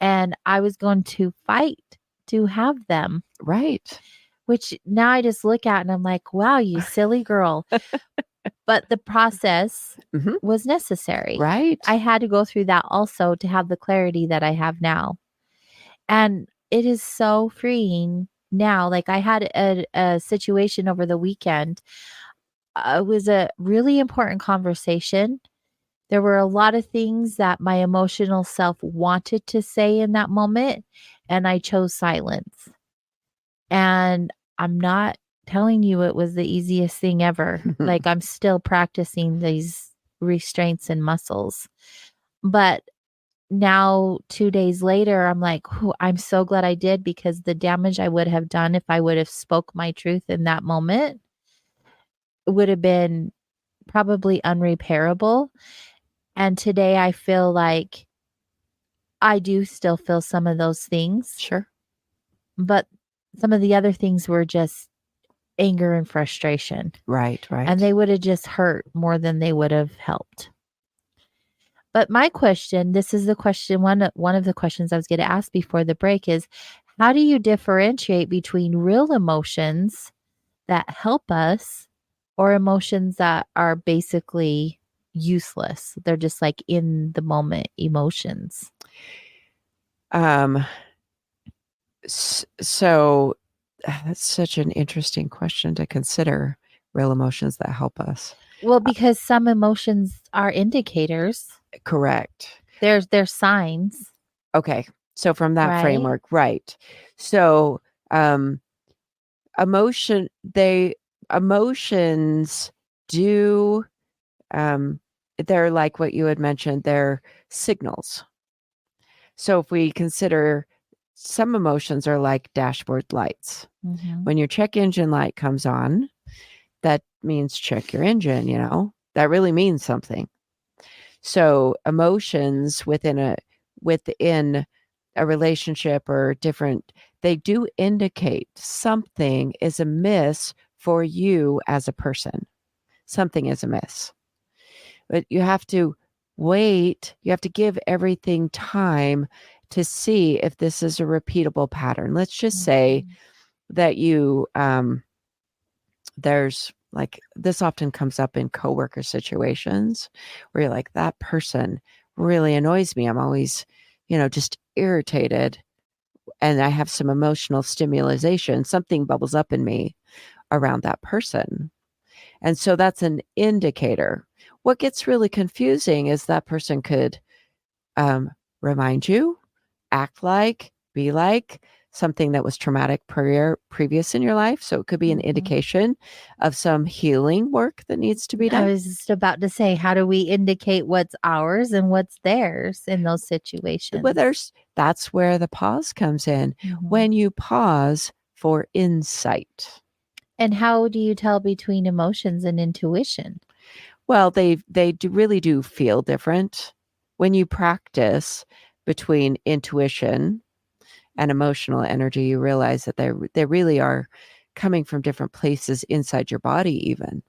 And I was going to fight to have them. Right. Which now I just look at and I'm like, wow, you silly girl. But the process was necessary. Right. I had to go through that also to have the clarity that I have now. And it is so freeing now. Like I had a situation over the weekend. It was a really important conversation. There were a lot of things that my emotional self wanted to say in that moment, and I chose silence. And I'm not telling you it was the easiest thing ever. Like I'm still practicing these restraints and muscles. But now 2 days later, I'm like, I'm so glad I did, because the damage I would have done if I would have spoke my truth in that moment would have been probably unrepairable. And today I feel like I do still feel some of those things. Sure. But some of the other things were just anger and frustration. Right. And they would have just hurt more than they would have helped. But my question, this is the question, one of the questions I was going to ask before the break is, how do you differentiate between real emotions that help us or emotions that are basically useless? They're just like in the moment emotions. So that's such an interesting question to consider, real emotions that help us. Well, because some emotions are indicators. Correct. There's signs. Okay. So from that framework, right. So emotions do, they're like what you had mentioned, they're signals. So if we consider, some emotions are like dashboard lights. When your check engine light comes on, that means check your engine, that really means something. So emotions within a relationship or different, they do indicate something is amiss for you as a person. Something is amiss. But you have to wait. You have to give everything time to see if this is a repeatable pattern. Let's just say that you, there's like, this often comes up in coworker situations where you're like, that person really annoys me. I'm always, just irritated, and I have some emotional stimulation. Something bubbles up in me around that person. And so that's an indicator. What gets really confusing is that person could remind you, act like, be like something that was traumatic previous in your life. So it could be an indication of some healing work that needs to be done. I was just about to say, how do we indicate what's ours and what's theirs in those situations? Well, that's where the pause comes in. When you pause for insight. And how do you tell between emotions and intuition? Well, they really do feel different. When you practice between intuition and emotional energy, you realize that they really are coming from different places inside your body even.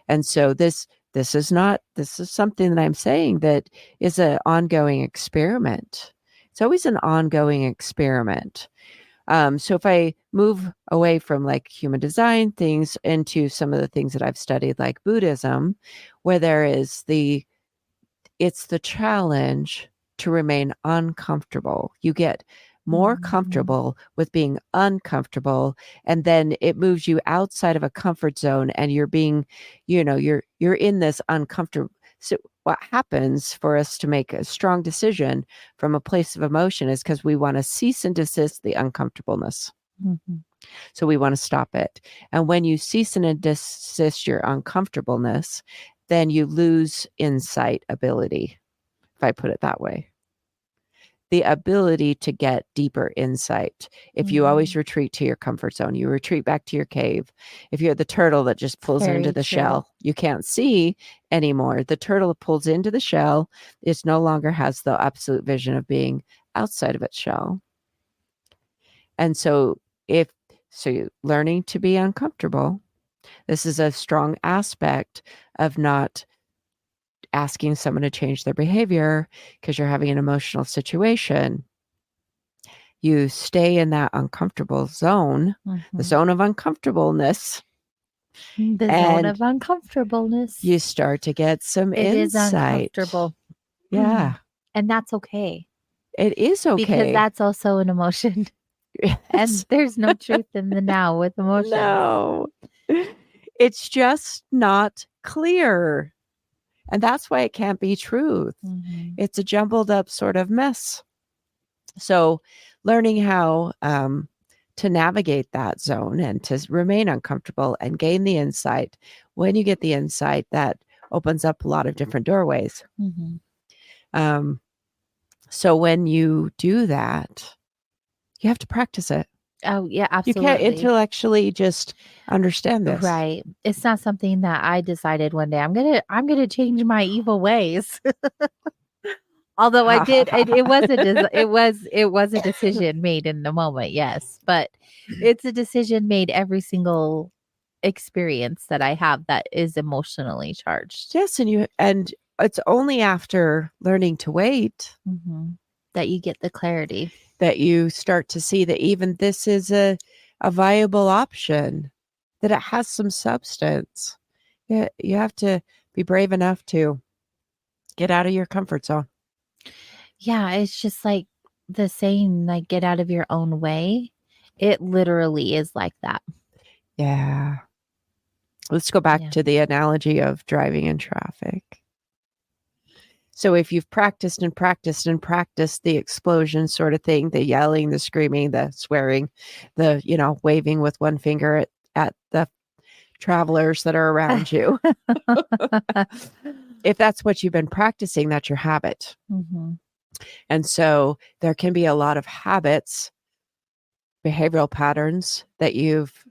And so this is something that I'm saying that is an ongoing experiment. It's always an ongoing experiment. So if I move away from like human design things into some of the things that I've studied, like Buddhism, where it's the challenge to remain uncomfortable. You get more comfortable with being uncomfortable, and then it moves you outside of a comfort zone, and you're being, you're in this uncomfortable. So what happens for us to make a strong decision from a place of emotion is because we want to cease and desist the uncomfortableness. So we want to stop it. And when you cease and desist your uncomfortableness, then you lose insight ability, if I put it that way. The ability to get deeper insight. If you always retreat to your comfort zone, you retreat back to your cave. If you're the turtle that just pulls into the shell, you can't see anymore. The turtle that pulls into the shell is no longer has the absolute vision of being outside of its shell. And so you're learning to be uncomfortable, this is a strong aspect of not asking someone to change their behavior because you're having an emotional situation. You stay in that uncomfortable zone, the zone of uncomfortableness. The zone of uncomfortableness. You start to get some insight. It is uncomfortable. Yeah. And that's okay. It is okay. Because that's also an emotion. Yes. And there's no truth in the now with emotion. No. It's just not clear. And that's why it can't be truth. It's a jumbled up sort of mess. So learning how to navigate that zone and to remain uncomfortable and gain the insight. When you get the insight, that opens up a lot of different doorways. So when you do that, you have to practice it. Oh, yeah, absolutely. You can't intellectually just understand this. Right. It's not something that I decided one day. I'm gonna change my evil ways. Although I did, it was a decision made in the moment, yes. But it's a decision made every single experience that I have that is emotionally charged. Yes, and it's only after learning to wait that you get the clarity. That you start to see that even this is a viable option, that it has some substance. You have to be brave enough to get out of your comfort zone. Yeah, it's just like the saying, like, get out of your own way. It literally is like that. Yeah. Let's go back to the analogy of driving in traffic. So if you've practiced and practiced and practiced the explosion sort of thing, the yelling, the screaming, the swearing, the, waving with one finger at the travelers that are around you. If that's what you've been practicing, that's your habit. And so there can be a lot of habits, behavioral patterns that you've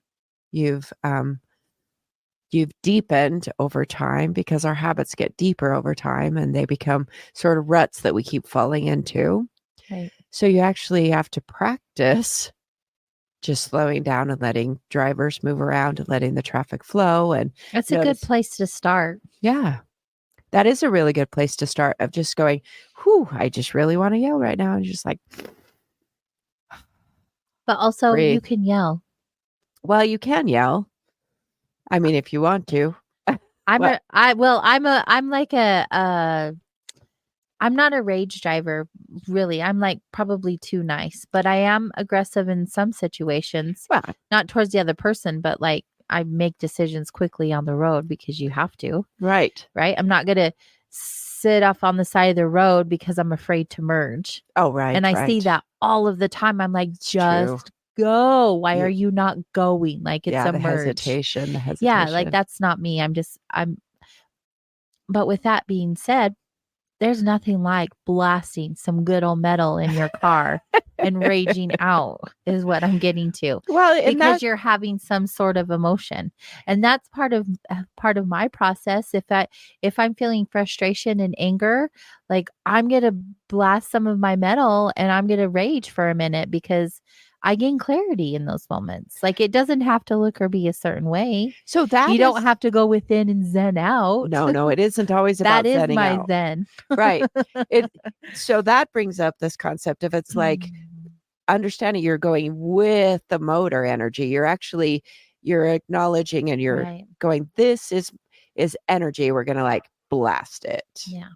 deepened over time, because our habits get deeper over time and they become sort of ruts that we keep falling into. Right. So you actually have to practice just slowing down and letting drivers move around and letting the traffic flow. And that's a good place to start. Yeah. That is a really good place to start, of just going, whew, I just really want to yell right now. And just like, But also you breathe. can yell. Well, you can yell. I mean, if you want to. I'm What? not a rage driver, really. I'm like probably too nice, but I am aggressive in some situations. Well, Not towards the other person, but like I make decisions quickly on the road because you have to, right. right? I'm not going to sit off on the side of the road because I'm afraid to merge. Oh, right. And I right. see that all of the time. I'm like, It's true. just go. Why are you not going? Like it's Yeah, a the merge. hesitation. Yeah, like that's not me. But with that being said, there's nothing like blasting some good old metal in your car and raging out is what I'm getting to. Well, and because you're having some sort of emotion. And that's part of my process. If I'm feeling frustration and anger, like I'm going to blast some of my metal and I'm going to rage for a minute because I gain clarity in those moments. Like it doesn't have to look or be a certain way. So that you don't have to go within and zen out. No, it isn't always about that is zenning my out. zen. Right. So that brings up this concept of it's like understanding you're going with the motor energy. You're acknowledging and you're Right. going, this is energy. We're going to like blast it. Yeah.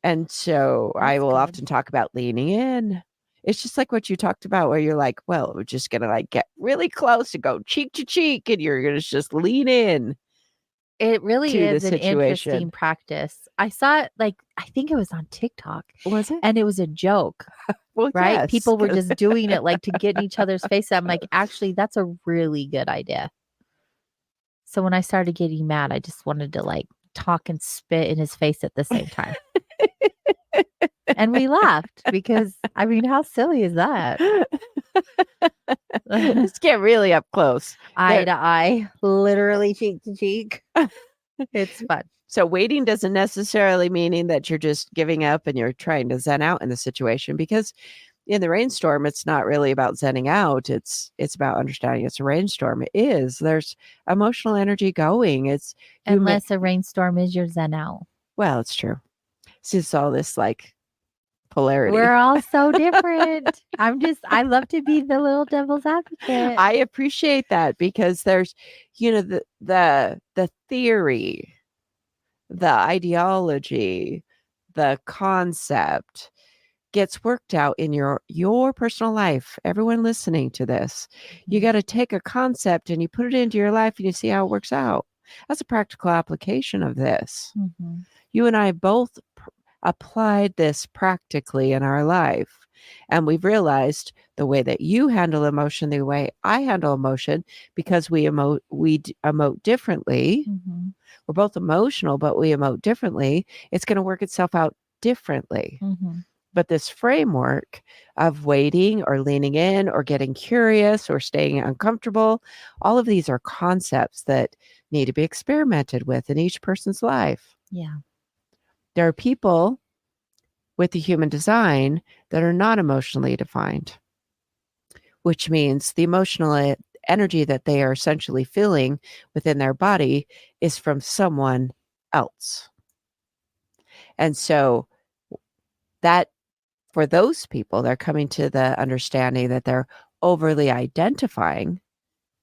And so I That's will good. often talk about leaning in. It's just like what you talked about where you're like, well, we're just going to like get really close and go cheek to cheek and you're going to just lean in. It really to the is an interesting situation. practice. I saw it I think it was on TikTok. Was it? And it was a joke, Well, right? yes, People were 'cause- just doing it like to get in each other's face. I'm like, actually, that's a really good idea. So when I started getting mad, I just wanted to like talk and spit in his face at the same time. And we laughed because, I mean, how silly is that? Let's get really up close. Eye to eye, literally cheek to cheek. It's fun. So waiting doesn't necessarily meaning that you're just giving up and you're trying to zen out in the situation, because in the rainstorm, it's not really about zenning out. It's about understanding it's a rainstorm. There's emotional energy going. Unless a rainstorm is your zen out. Well, it's true. See, it's all this like polarity. We're all so different. I love to be the little devil's advocate. I appreciate that because there's, the theory, the ideology, the concept gets worked out in your personal life. Everyone listening to this, you got to take a concept and you put it into your life and you see how it works out. That's a practical application of this. Mm-hmm. You and I both applied this practically in our life. And we've realized the way that you handle emotion, the way I handle emotion, because we emote differently. Mm-hmm. We're both emotional, but we emote differently. It's going to work itself out differently. Mm-hmm. But this framework of waiting or leaning in or getting curious or staying uncomfortable, all of these are concepts that need to be experimented with in each person's life. Yeah. There are people with the human design that are not emotionally defined, which means the emotional energy that they are essentially feeling within their body is from someone else. And so that for those people, they're coming to the understanding that they're overly identifying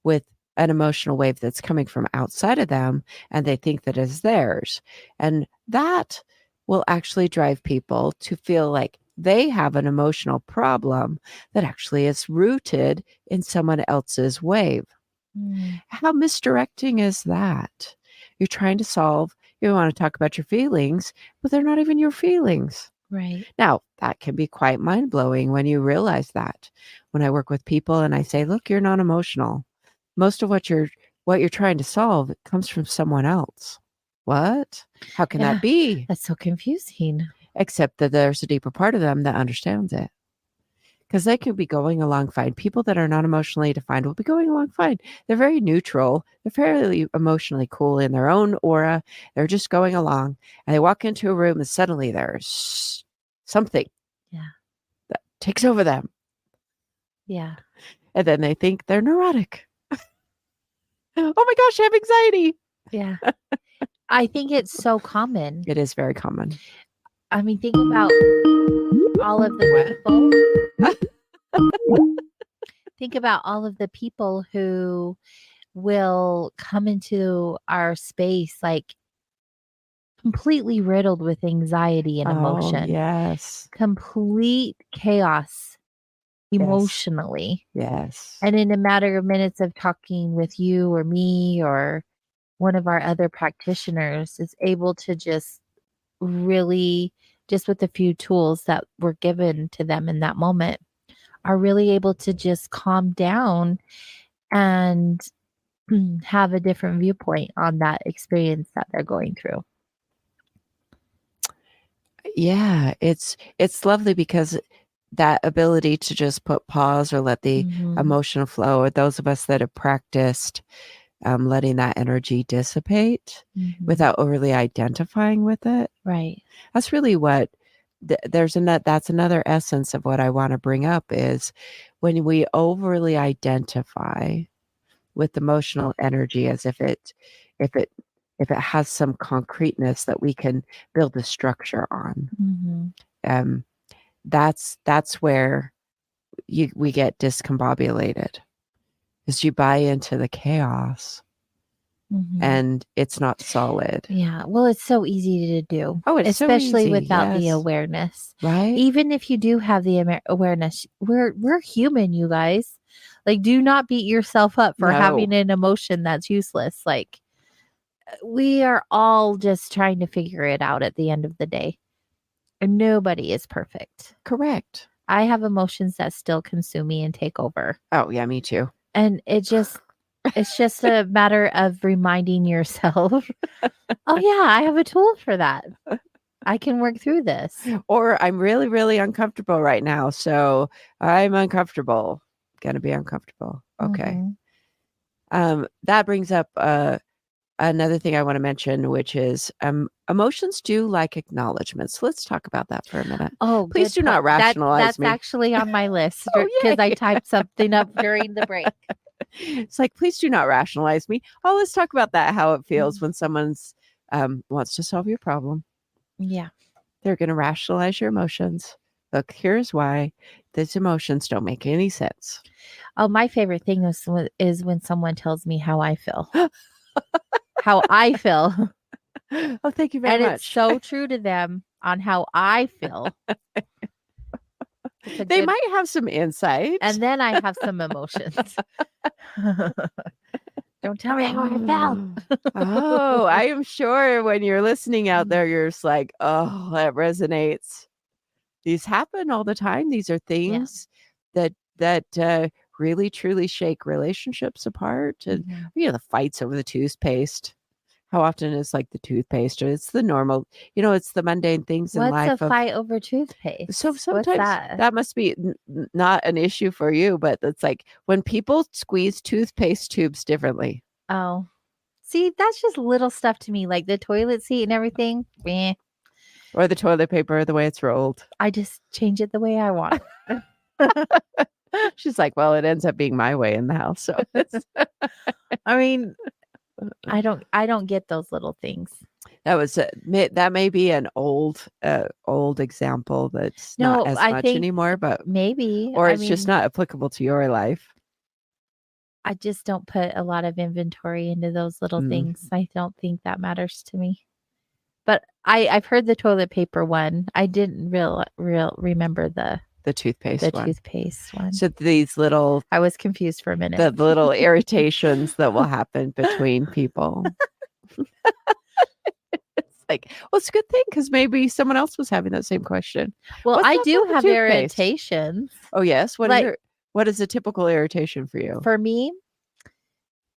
with an emotional wave that's coming from outside of them, and they think that is theirs. And that will actually drive people to feel like they have an emotional problem that actually is rooted in someone else's wave. Mm. How misdirecting is that? You're trying to you want to talk about your feelings, but they're not even your feelings. Right. Now, that can be quite mind-blowing when you realize that. When I work with people and I say, look, you're not emotional. Most of what you're trying to solve comes from someone else. What? How can that be? That's so confusing. Except that there's a deeper part of them that understands it. Because they could be going along fine. People that are not emotionally defined will be going along fine. They're very neutral. They're fairly emotionally cool in their own aura. They're just going along. And they walk into a room and suddenly there's something that takes over them. Yeah. And then they think they're neurotic. Oh my gosh, I have anxiety. Yeah. I think it's so common. It is very common. I mean, think about all of the people. Think about all of the people who will come into our space like completely riddled with anxiety and emotion. Oh, yes. Complete chaos emotionally. Yes. And in a matter of minutes of talking with you or me or one of our other practitioners is able to just really, just with a few tools that were given to them in that moment, are really able to just calm down and have a different viewpoint on that experience that they're going through. Yeah, it's lovely because that ability to just put pause or let the emotional flow, or those of us that have practiced letting that energy dissipate without overly identifying with it. Right. That's really what that's another essence of what I want to bring up is when we overly identify with emotional energy as if it has some concreteness that we can build a structure on. That's where we get discombobulated, is you buy into the chaos and it's not solid. Yeah. Well, it's so easy to do. Oh, it's especially so easy, without the yes. awareness. Right? Even if you do have the awareness, we're human, you guys. Like, do not beat yourself up for having an emotion that's useless. Like, we are all just trying to figure it out at the end of the day. And nobody is perfect. Correct. I have emotions that still consume me and take over. Oh, yeah, me too. And it's just a matter of reminding yourself, oh yeah, I have a tool for that. I can work through this. Or I'm really, really uncomfortable right now. So I'm uncomfortable. Gonna be uncomfortable. Okay. That brings up another thing I want to mention, which is emotions do like acknowledgments. Let's talk about that for a minute. Oh, please do not rationalize me. That's actually on my list because I typed something up during the break. It's like, please do not rationalize me. Oh, let's talk about that, how it feels when someone's wants to solve your problem. Yeah. They're going to rationalize your emotions. Look, here's why these emotions don't make any sense. Oh, my favorite thing is when someone tells me how I feel. How I feel. Oh, thank you very much. And it's so true to them on how I feel. They might have some insight. And then I have some emotions. Don't tell me how I felt. Oh, I am sure when you're listening out there, you're just like, oh, that resonates. These happen all the time. These are things that really, truly shake relationships apart. And, the fights over the toothpaste. How often is like the toothpaste? Or it's the normal, it's the mundane things in life. What's a fight over toothpaste? So sometimes that must be not an issue for you, but it's like when people squeeze toothpaste tubes differently. Oh, see, that's just little stuff to me, like the toilet seat and everything. Meh. Or the toilet paper, the way it's rolled. I just change it the way I want. She's like, well, it ends up being my way in the house. So I mean, I don't get those little things. That may be an old example that's not as much anymore, but maybe, or it's just not applicable to your life. I just don't put a lot of inventory into those little things. I don't think that matters to me. But I've heard the toilet paper one. I didn't remember the toothpaste one. Toothpaste one. So these little, I was confused for a minute. The little irritations that will happen between people. It's like, well, it's a good thing because maybe someone else was having that same question. Well, I do have irritations. Oh yes, what is a typical irritation for you? For me,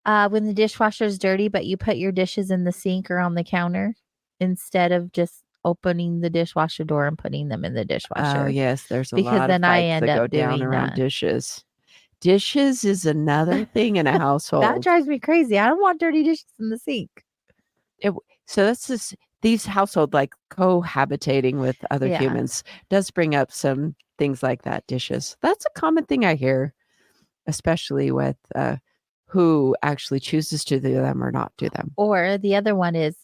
when the dishwasher is dirty, but you put your dishes in the sink or on the counter instead of just opening the dishwasher door and putting them in the dishwasher. Oh yes, there's a because lot of then fights I end that go up down doing around that. dishes. Dishes is another thing in a household. That drives me crazy. I don't want dirty dishes in the sink. So that's just these household like cohabitating with other humans does bring up some things like that. Dishes. That's a common thing I hear, especially with who actually chooses to do them or not do them. Or the other one is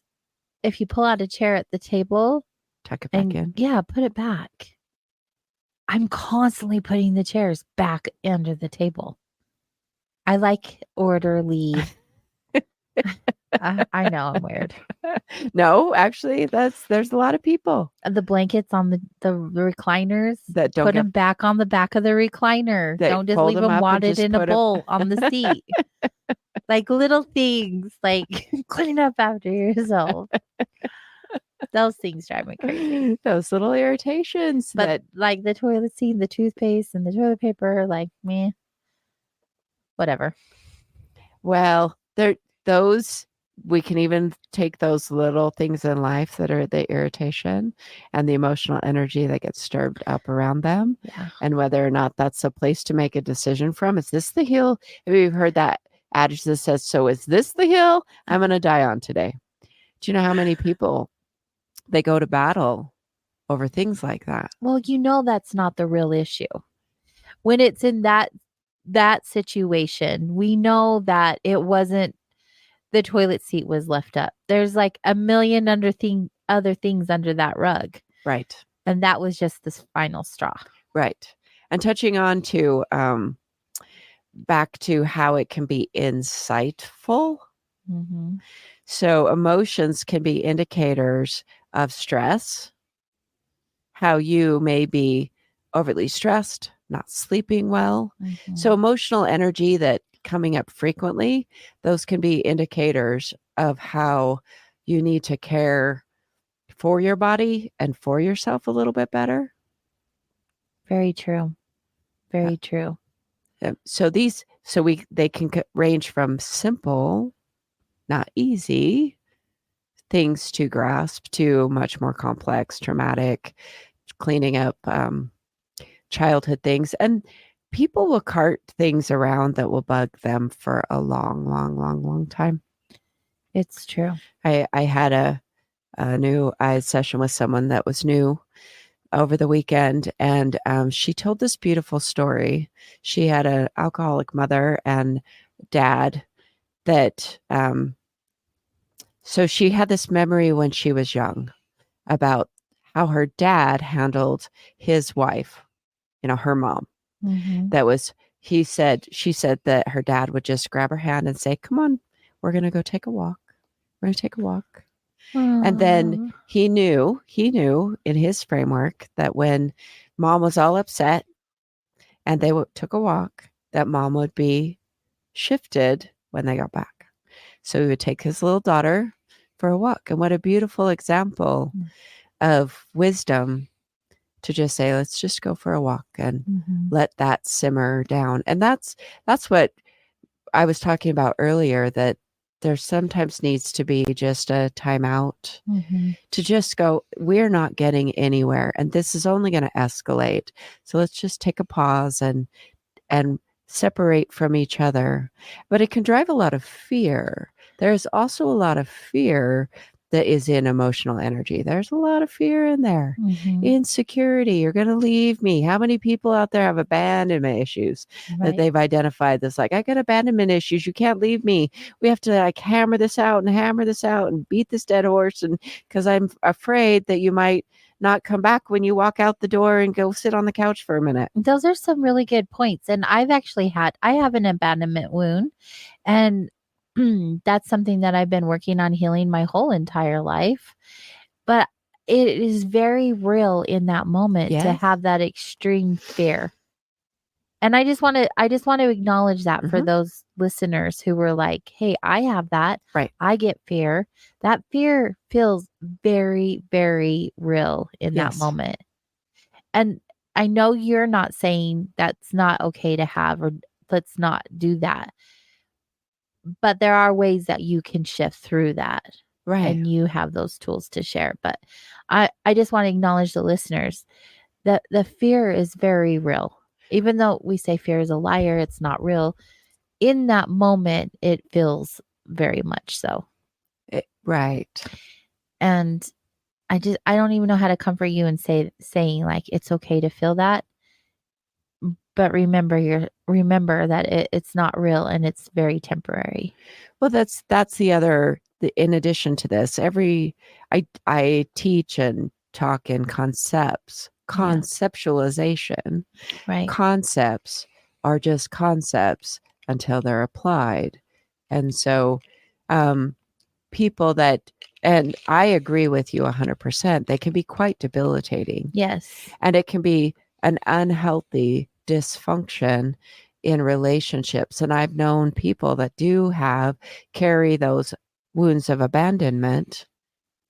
if you pull out a chair at the table Tuck it back and in. yeah, put it back. I'm constantly putting the chairs back under the table. I like orderly. I know I'm weird. No, actually, there's a lot of people The blankets on the recliners, that don't put get them back on the back of the recliner. They Don't just fold leave them them up and wadded just in a put 'em- bowl on the seat. Like little things, like clean up after yourself. Those things drive me crazy. those little irritations But that like the toilet seat, the toothpaste, and the toilet paper, like meh, whatever. well, those we can even take those little things in life that are the irritation and the emotional energy that gets stirred up around them, Yeah. and whether or not that's a place to make a decision from. Is this the hill? Have you heard that adage that says, so is this the hill I'm going to die on today? Do you know how many people they go to battle over things like that? Well, that's not the real issue. When it's in that situation, we know that it wasn't the toilet seat was left up. There's like a million other things under that rug. Right. And that was just the final straw. Right. And touching on to back to how it can be insightful. Mm-hmm. So emotions can be indicators of stress, how you may be overly stressed, not sleeping well. Mm-hmm. So emotional energy that coming up frequently, those can be indicators of how you need to care for your body and for yourself a little bit better. Very true. Very true. They can range from simple, not easy things to grasp to much more complex, traumatic, cleaning up childhood things. And people will cart things around that will bug them for a long time. It's true. I had a new session with someone that was new over the weekend, and she told this beautiful story. She had an alcoholic mother and dad that so she had this memory when she was young about how her dad handled his wife, her mom. Mm-hmm. She said that her dad would just grab her hand and say, come on, we're going to go take a walk. We're going to take a walk. And then he knew in his framework that when mom was all upset and they took a walk, that mom would be shifted when they got back. So he would take his little daughter for a walk. And what a beautiful example of wisdom to just say, let's just go for a walk and let that simmer down. And that's what I was talking about earlier, that there sometimes needs to be just a timeout to just go, we're not getting anywhere, and this is only going to escalate. So let's just take a pause and separate from each other. But it can drive a lot of fear. There's also a lot of fear that is in emotional energy. There's a lot of fear in there. Insecurity. You're going to leave me. How many people out there have abandonment issues that they've identified that's like, I got abandonment issues. You can't leave me. We have to hammer this out and beat this dead horse. And because I'm afraid that you might not come back when you walk out the door and go sit on the couch for a minute. Those are some really good points. And I have an abandonment wound, and that's something that I've been working on healing my whole entire life. But it is very real in that moment to have that extreme fear. And I just want to acknowledge that for those listeners who were like, hey, I have that. Right. I get fear. That fear feels very, very real in that moment. And I know you're not saying that's not okay to have, or let's not do that. But there are ways that you can shift through that. Right. And you have those tools to share. But I just want to acknowledge the listeners that the fear is very real. Even though we say fear is a liar, it's not real. In that moment, it feels very much so. Right. And I don't even know how to comfort you and saying like, it's okay to feel that. But remember that it's not real and it's very temporary. Well, that's the other in addition to this, I teach and talk in conceptualization. Right. Concepts are just concepts until they're applied. And so people that, and I agree with you 100%, they can be quite debilitating. Yes. And it can be an unhealthy dysfunction in relationships. And I've known people that carry those wounds of abandonment,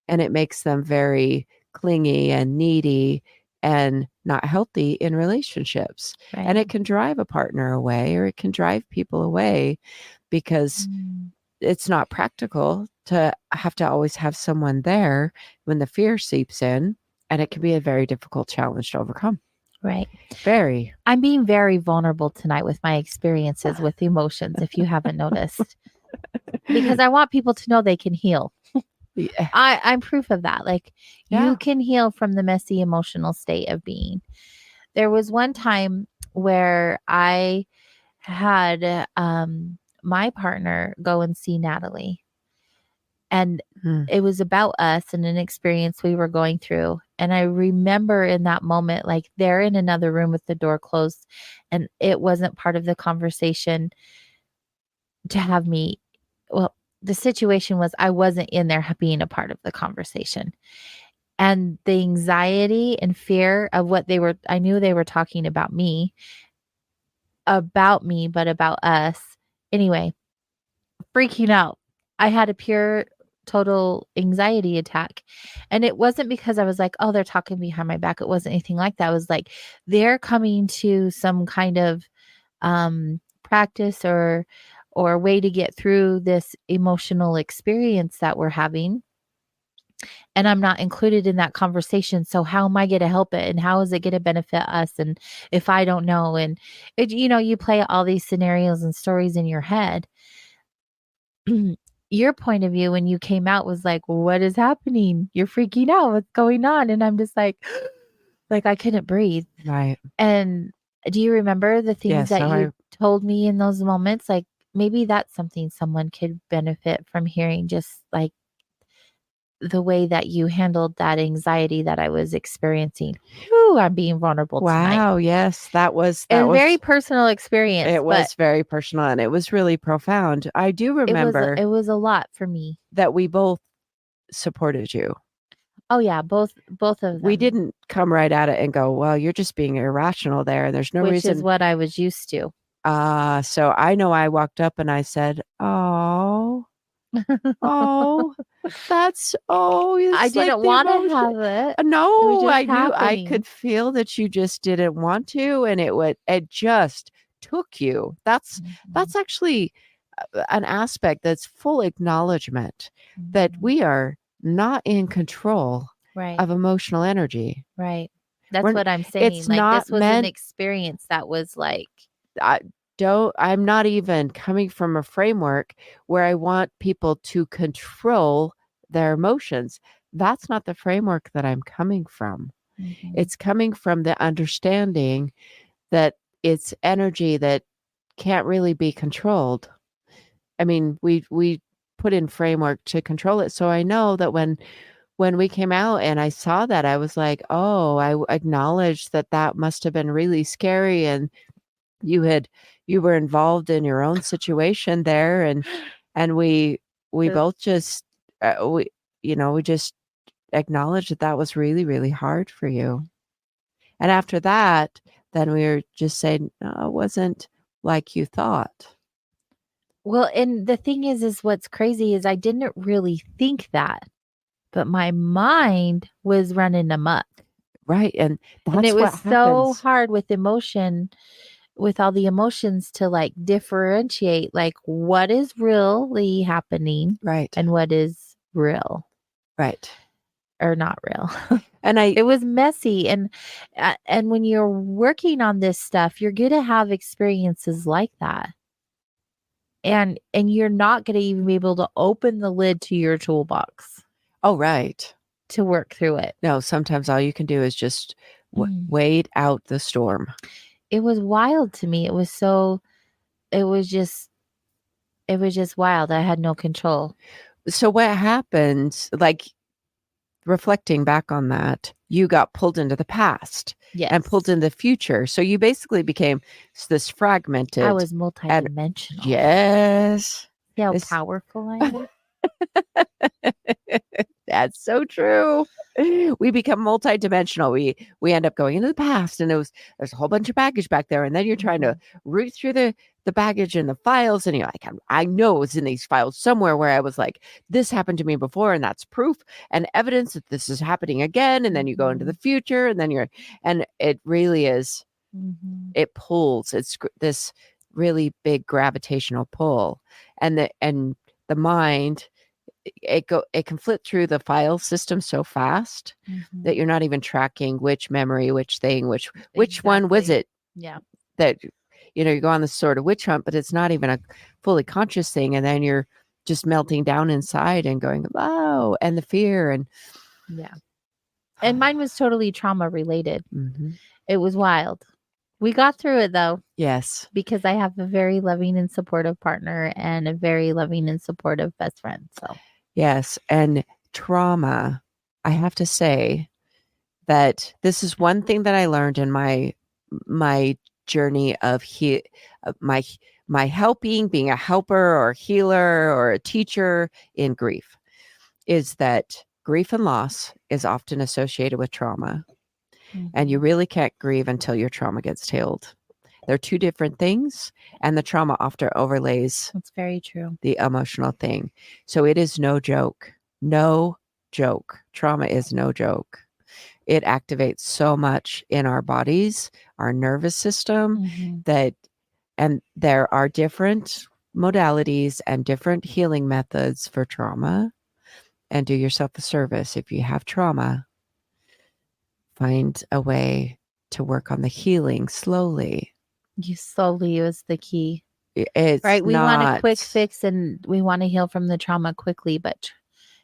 and it makes them very clingy and needy and not healthy in relationships. Right. And it can drive a partner away, or it can drive people away because it's not practical to have to always have someone there when the fear seeps in, and it can be a very difficult challenge to overcome. Right. Very. I'm being very vulnerable tonight with my experiences with emotions, if you haven't noticed, because I want people to know they can heal. Yeah. I'm proof of that. Like, Yeah. you can heal from the messy emotional state of being. There was one time where I had my partner go and see Natalie, and it was about us and an experience we were going through. And I remember in that moment, like, they're in another room with the door closed, and it wasn't part of the conversation to have me. Well, the situation was I wasn't in there being a part of the conversation. And the anxiety and fear of what I knew they were talking about me, but about us. Anyway, freaking out. I had a pure, total anxiety attack. And it wasn't because I was like, oh, they're talking behind my back. It wasn't anything like that. It was like, they're coming to some kind of practice or way to get through this emotional experience that we're having. And I'm not included in that conversation. So how am I going to help it? And how is it going to benefit us? And if I don't know, and you play all these scenarios and stories in your head. Your point of view when you came out was like, what is happening? You're freaking out. What's going on? And I'm just like I couldn't breathe. Right. And do you remember the things that you told me in those moments? Like, maybe that's something someone could benefit from hearing, just like the way that you handled that anxiety that I was experiencing. Whew, I'm being vulnerable tonight. Wow. Yes. That was a very personal experience. It was very personal, and it was really profound. I do remember it was a lot for me that we both supported you. Oh yeah. Both of them. We didn't come right at it and go, well, you're just being irrational there. And there's no reason. Which is what I was used to. So I know I walked up and I said, oh, I didn't want to have it. No, I knew I could feel that you just didn't want to, and it just took you. That's actually an aspect that's full acknowledgement that we are not in control of emotional energy. Right. That's what I'm saying. It's like, not this was meant, an experience that was like, I'm not even coming from a framework where I want people to control their emotions. That's not the framework that I'm coming from. Mm-hmm. It's coming from the understanding that it's energy that can't really be controlled. I mean, we put in framework to control it. So I know that when we came out and I saw that, I was like, oh, I acknowledged that must have been really scary. And you were involved in your own situation there. And we both just, we just acknowledged that was really, really hard for you. And after that, then we were just saying, no, it wasn't like you thought. Well, and the thing is what's crazy is I didn't really think that, but my mind was running amok. Right. And it was so hard with emotion, with all the emotions, to like differentiate like what is really happening. Right. And what is real. Right. Or not real. And it was messy. And when you're working on this stuff, you're going to have experiences like that. And you're not going to even be able to open the lid to your toolbox. Oh, right. To work through it. No, sometimes all you can do is just wait out the storm. It was wild to me. It was just wild. I had no control. So what happened, like reflecting back on that, you got pulled into the past Yes. and pulled into the future. So you basically became this fragmented. I was multidimensional. Yes. See how This- powerful I am? That's so true. We become multidimensional. We end up going into the past, and there's a whole bunch of baggage back there, and then you're trying to root through the baggage and the files, and you're like, I know it's in these files somewhere where I was like, this happened to me before, and that's proof and evidence that this is happening again. And then you go into the future, and then and it really is. It pulls. It's this really big gravitational pull, and the mind. It can flip through the file system so fast that you're not even tracking which memory, which thing, which one was it? Yeah. That, you go on this sort of witch hunt, but it's not even a fully conscious thing. And then you're just melting down inside and going, oh, and the fear. And yeah. And mine was totally trauma related. It was wild. We got through it though. Yes. Because I have a very loving and supportive partner and a very loving and supportive best friend. So yes. And trauma, I have to say that this is one thing that I learned in my journey of my helping, being a helper or a healer or a teacher in grief, is that grief and loss is often associated with trauma. And you really can't grieve until your trauma gets healed. They're two different things, and the trauma often overlays. That's very true. The emotional thing. So it is no joke. No joke. Trauma is no joke. It activates so much in our bodies, our nervous system, and there are different modalities and different healing methods for trauma. And do yourself a service. If you have trauma, find a way to work on the healing slowly. Slowly is the key. It's right. We want a quick fix and we want to heal from the trauma quickly, but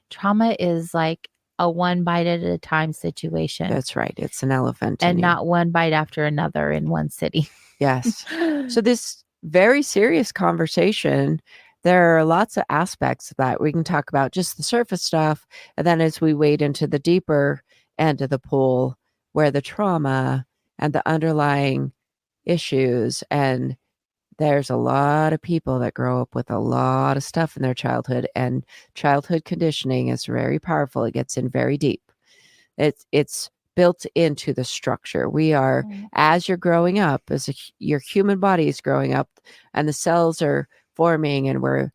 trauma is like a one bite at a time situation. That's right. It's an elephant. And not one bite after another in one city. Yes. So this very serious conversation, there are lots of aspects of that. We can talk about just the surface stuff. And then as we wade into the deeper end of the pool, where the trauma and the underlying issues, and there's a lot of people that grow up with a lot of stuff in their childhood, and childhood conditioning is very powerful. It gets in very deep. It's built into the structure. We are, as you're growing up, your human body is growing up, and the cells are forming, and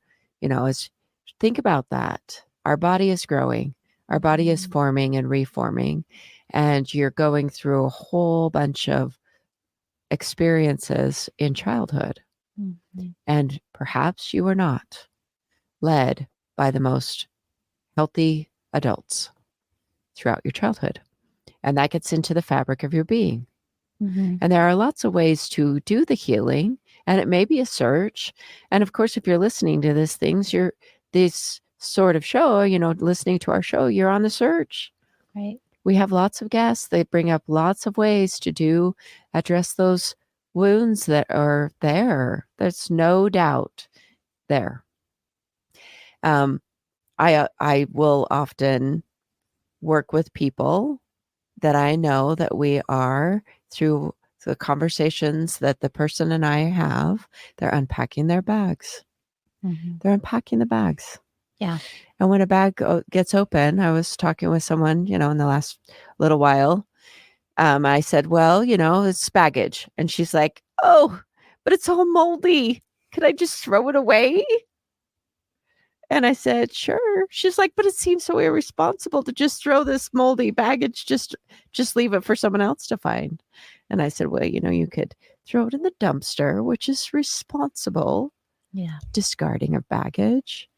think about that. Our body is growing. Our body is forming and reforming, and you're going through a whole bunch of experiences in childhood. And perhaps you were not led by the most healthy adults throughout your childhood. And that gets into the fabric of your being. And there are lots of ways to do the healing, and it may be a search. And of course, if you're listening to this sort of show, listening to our show, you're on the search. Right. We have lots of guests. They bring up lots of ways to address those wounds that are there. There's no doubt there. I will often work with people that I know that we are, through the conversations that the person and I have, they're unpacking their bags. They're unpacking the bags. Yeah. And when a bag gets open, I was talking with someone, in the last little while. I said, well, it's baggage. And she's like, oh, but it's all moldy. Could I just throw it away? And I said, sure. She's like, but it seems so irresponsible to just throw this moldy baggage, just leave it for someone else to find. And I said, well, you could throw it in the dumpster, which is responsible. Yeah. Discarding of baggage.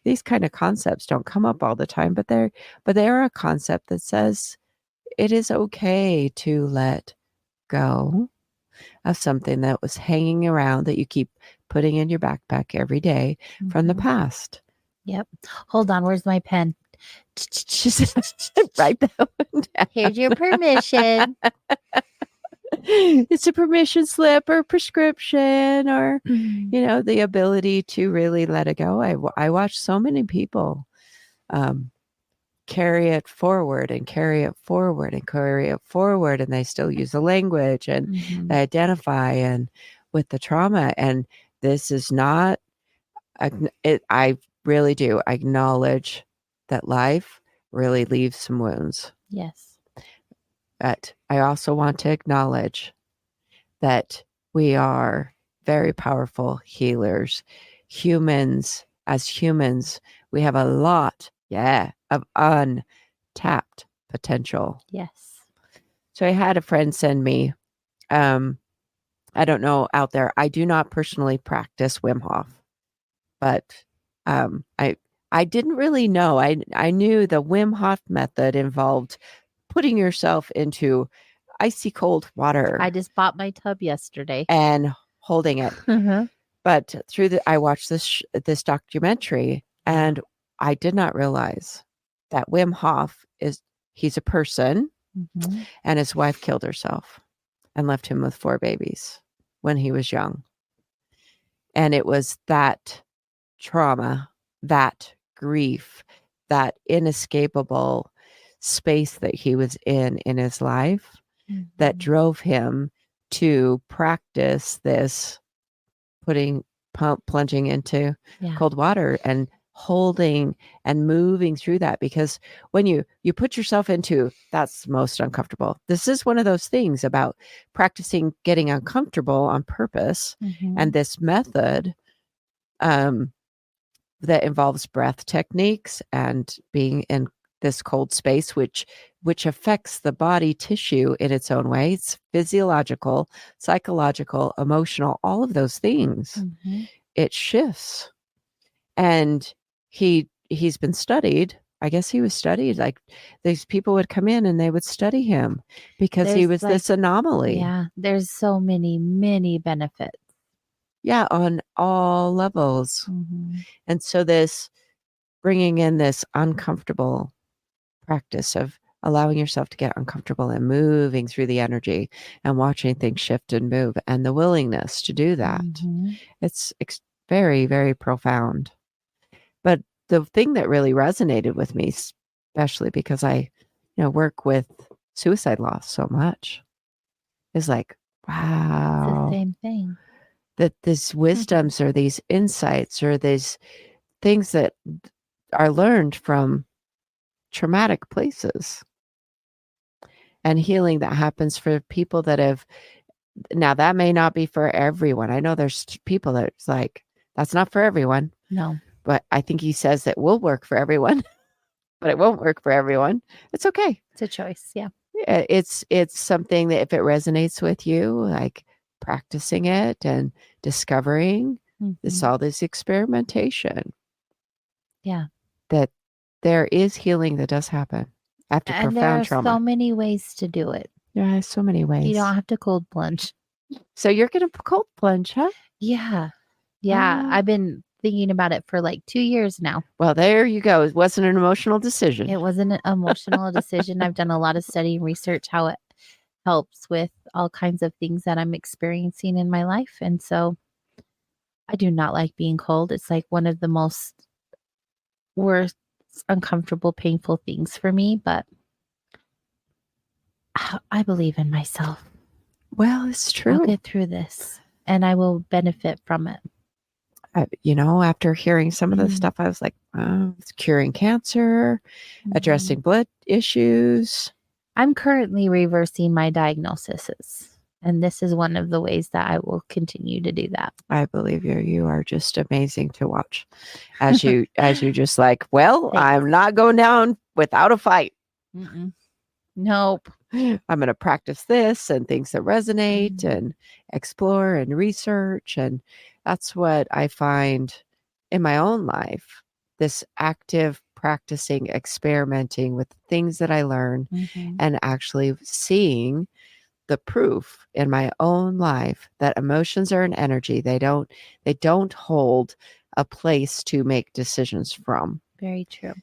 These kind of concepts don't come up all the time, but they're a concept that says it is okay to let go of something that was hanging around that you keep putting in your backpack every day from the past. Yep. Hold on. Where's my pen? Write that one down. Here's your permission. It's a permission slip or prescription, or the ability to really let it go. I watch so many people carry it forward and carry it forward and carry it forward, and they still use the language and they identify and with the trauma. And this is not it. I really do acknowledge that life really leaves some wounds. Yes. But I also want to acknowledge that we are very powerful healers. As humans, we have a lot, of untapped potential. Yes. So I had a friend send me, I don't know out there, I do not personally practice Wim Hof, but I didn't really know. I knew the Wim Hof method involved putting yourself into icy cold water. I just bought my tub yesterday. And holding it. But I watched this documentary, and I did not realize that Wim Hof he's a person, and his wife killed herself and left him with 4 babies when he was young. And it was that trauma, that grief, that inescapable space that he was in his life that drove him to practice this plunging into cold water and holding and moving through that. Because when you put yourself into, that's most uncomfortable. This is one of those things about practicing getting uncomfortable on purpose. And this method that involves breath techniques and being in this cold space, which affects the body tissue in its own way. It's physiological, psychological, emotional, all of those things. It shifts. And he's been studied. I guess he was studied. Like, these people would come in and they would study him because he was this anomaly. Yeah, there's so many benefits. Yeah, on all levels. And so this bringing in this uncomfortable practice of allowing yourself to get uncomfortable and moving through the energy and watching things shift and move, and the willingness to do that. It's very, very profound. But the thing that really resonated with me, especially because I work with suicide loss so much, is like, wow. It's the same thing. That these wisdoms or these insights or these things that are learned from traumatic places, and healing that happens for people that have, now that may not be for everyone. I know there's people that's like, that's not for everyone. No. But I think he says it will work for everyone, but it won't work for everyone. It's okay. It's a choice. Yeah. It's something that if it resonates with you, like practicing it and discovering, it's all this experimentation. Yeah. That there is healing that does happen after profound trauma. There are so many ways to do it. Yeah, so many ways. You don't have to cold plunge. So you're going to cold plunge, huh? Yeah. Yeah. I've been thinking about it for like 2 years now. Well, there you go. It wasn't an emotional decision. It wasn't an emotional decision. I've done a lot of study and research how it helps with all kinds of things that I'm experiencing in my life. And so I do not like being cold. It's like one of the most worst, uncomfortable, painful things for me, but I believe in myself. Well, it's true. I'll get through this and I will benefit from it. After hearing some of the stuff, I was like, oh, it's curing cancer, addressing blood issues. I'm currently reversing my diagnoses, and this is one of the ways that I will continue to do that. I believe you. You are just amazing to watch as you just like, well, thanks. I'm not going down without a fight. Nope. I'm going to practice this and things that resonate and explore and research. And that's what I find in my own life, this active practicing, experimenting with things that I learn and actually seeing the proof in my own life that emotions are an energy. They don't hold a place to make decisions from. Very true.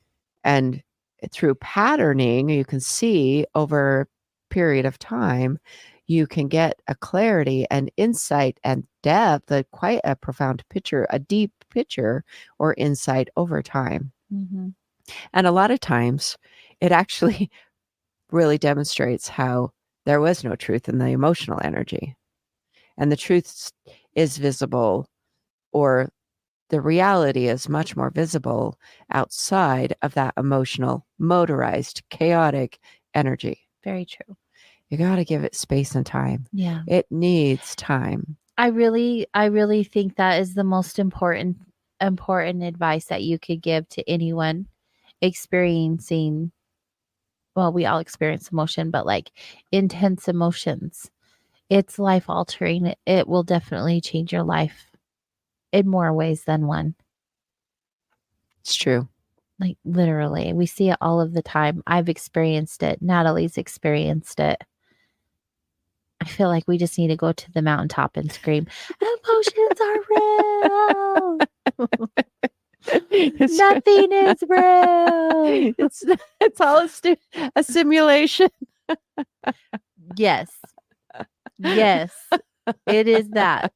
And through patterning, you can see over a period of time, you can get a clarity and insight and depth, quite a profound picture, a deep picture or insight over time. And a lot of times it actually really demonstrates how there was no truth in the emotional energy. And the truth is visible, or the reality is much more visible outside of that emotional, motorized, chaotic energy. Very true. You got to give it space and time. Yeah. It needs time. I really think that is the most important advice that you could give to anyone experiencing, well, we all experience emotion, but like intense emotions. It's life altering. It will definitely change your life in more ways than one. It's true. Like literally, we see it all of the time. I've experienced it. Natalie's experienced it. I feel like we just need to go to the mountaintop and scream, emotions are real. Nothing is real. It's all a simulation. Yes. Yes. It is that.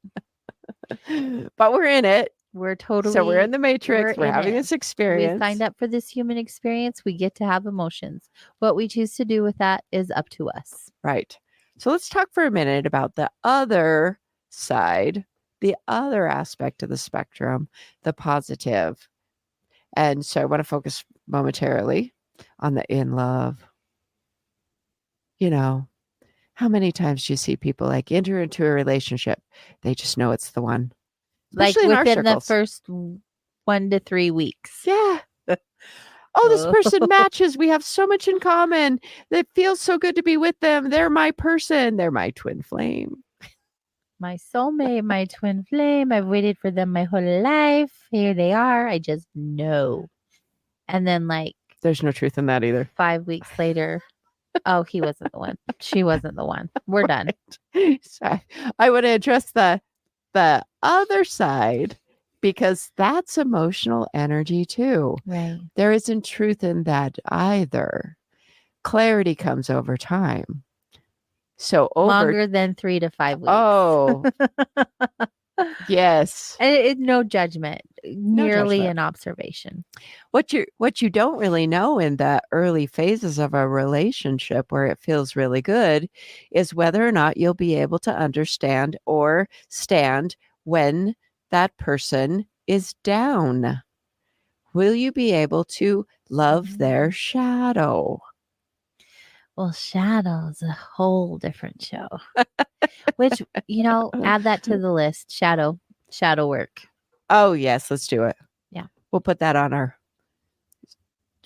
But we're in it. We're totally. So we're in the matrix. We're in having it. this experience. We signed up for this human experience. We get to have emotions. What we choose to do with that is up to us. Right. So let's talk for a minute about the other side, the other aspect of the spectrum, the positive. And so I want to focus momentarily on the in love. You know, how many times do you see people like enter into a relationship? They just know it's the one. Especially like within the first 1 to 3 weeks. Yeah. Oh, this person matches. We have so much in common. It feels so good to be with them. They're my person. They're my twin flame. My soulmate, my twin flame. I've waited for them my whole life. Here they are. I just know. And then like there's no truth in that either. 5 weeks later, oh, he wasn't the one. She wasn't the one. We're done. So I want to address the other side, because that's emotional energy too. Right. There isn't truth in that either. Clarity comes over time. So longer than 3 to 5 weeks. Oh, yes. And no judgment, merely judgment. an observation. What you don't really know in the early phases of a relationship where it feels really good is whether or not you'll be able to understand or stand when that person is down. Will you be able to love their shadow? Well, shadow's a whole different show. Which, add that to the list. Shadow work. Oh, yes, let's do it. Yeah. We'll put that on our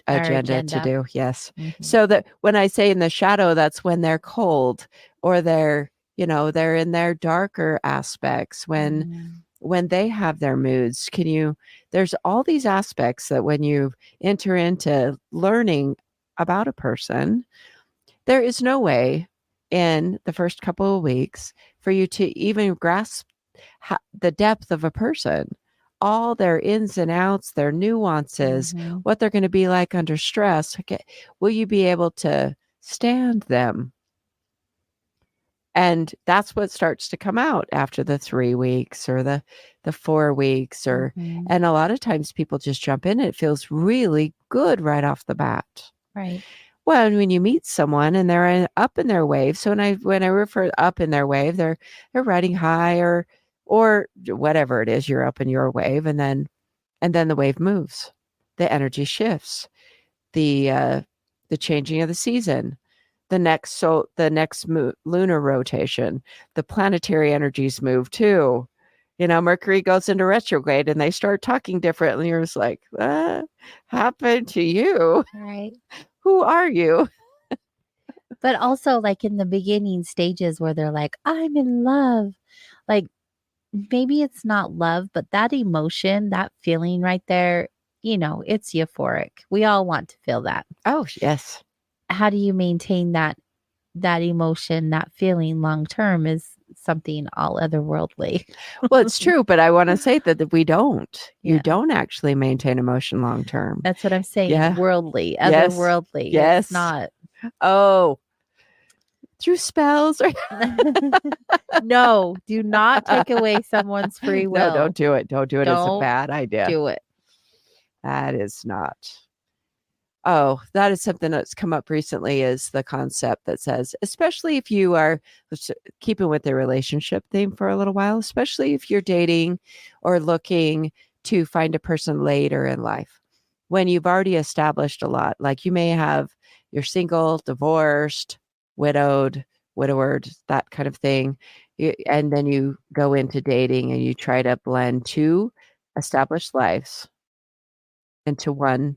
agenda to do. Yes. Mm-hmm. So that when I say in the shadow, that's when they're cold or they're in their darker aspects, when they have their moods. There's all these aspects that when you enter into learning about a person, there is no way in the first couple of weeks for you to even grasp the depth of a person, all their ins and outs, their nuances, what they're going to be like under stress. Will you be able to stand them? And that's what starts to come out after the 3 weeks or the 4 weeks, and a lot of times people just jump in. It feels really good right off the bat. Right. Well, when you meet someone and they're up in their wave, so when I refer up in their wave, they're riding high or whatever it is, you're up in your wave, and then the wave moves, the energy shifts, the changing of the season, the next lunar rotation, the planetary energies move too. Mercury goes into retrograde and they start talking differently. You're just like, what happened to you? Right. Who are you? But also like in the beginning stages where they're like, I'm in love. Like maybe it's not love, but that emotion, that feeling right there, it's euphoric. We all want to feel that. Oh, yes. How do you maintain that emotion, that feeling long term is something all otherworldly. Well, it's true, but I want to say that we don't. Yeah. You don't actually maintain emotion long term. That's what I'm saying. Yeah. Worldly, Yes. otherworldly. Yes. It's not. Oh, through spells or No, do not take away someone's free will. No, don't do it. Don't do it. It's a Don't bad idea. Do it. That is not. Oh, that is something that's come up recently, is the concept that says, especially if you are keeping with the relationship theme for a little while, especially if you're dating or looking to find a person later in life, when you've already established a lot, like you're single, divorced, widowed, widowered, that kind of thing. And then you go into dating and you try to blend two established lives into one,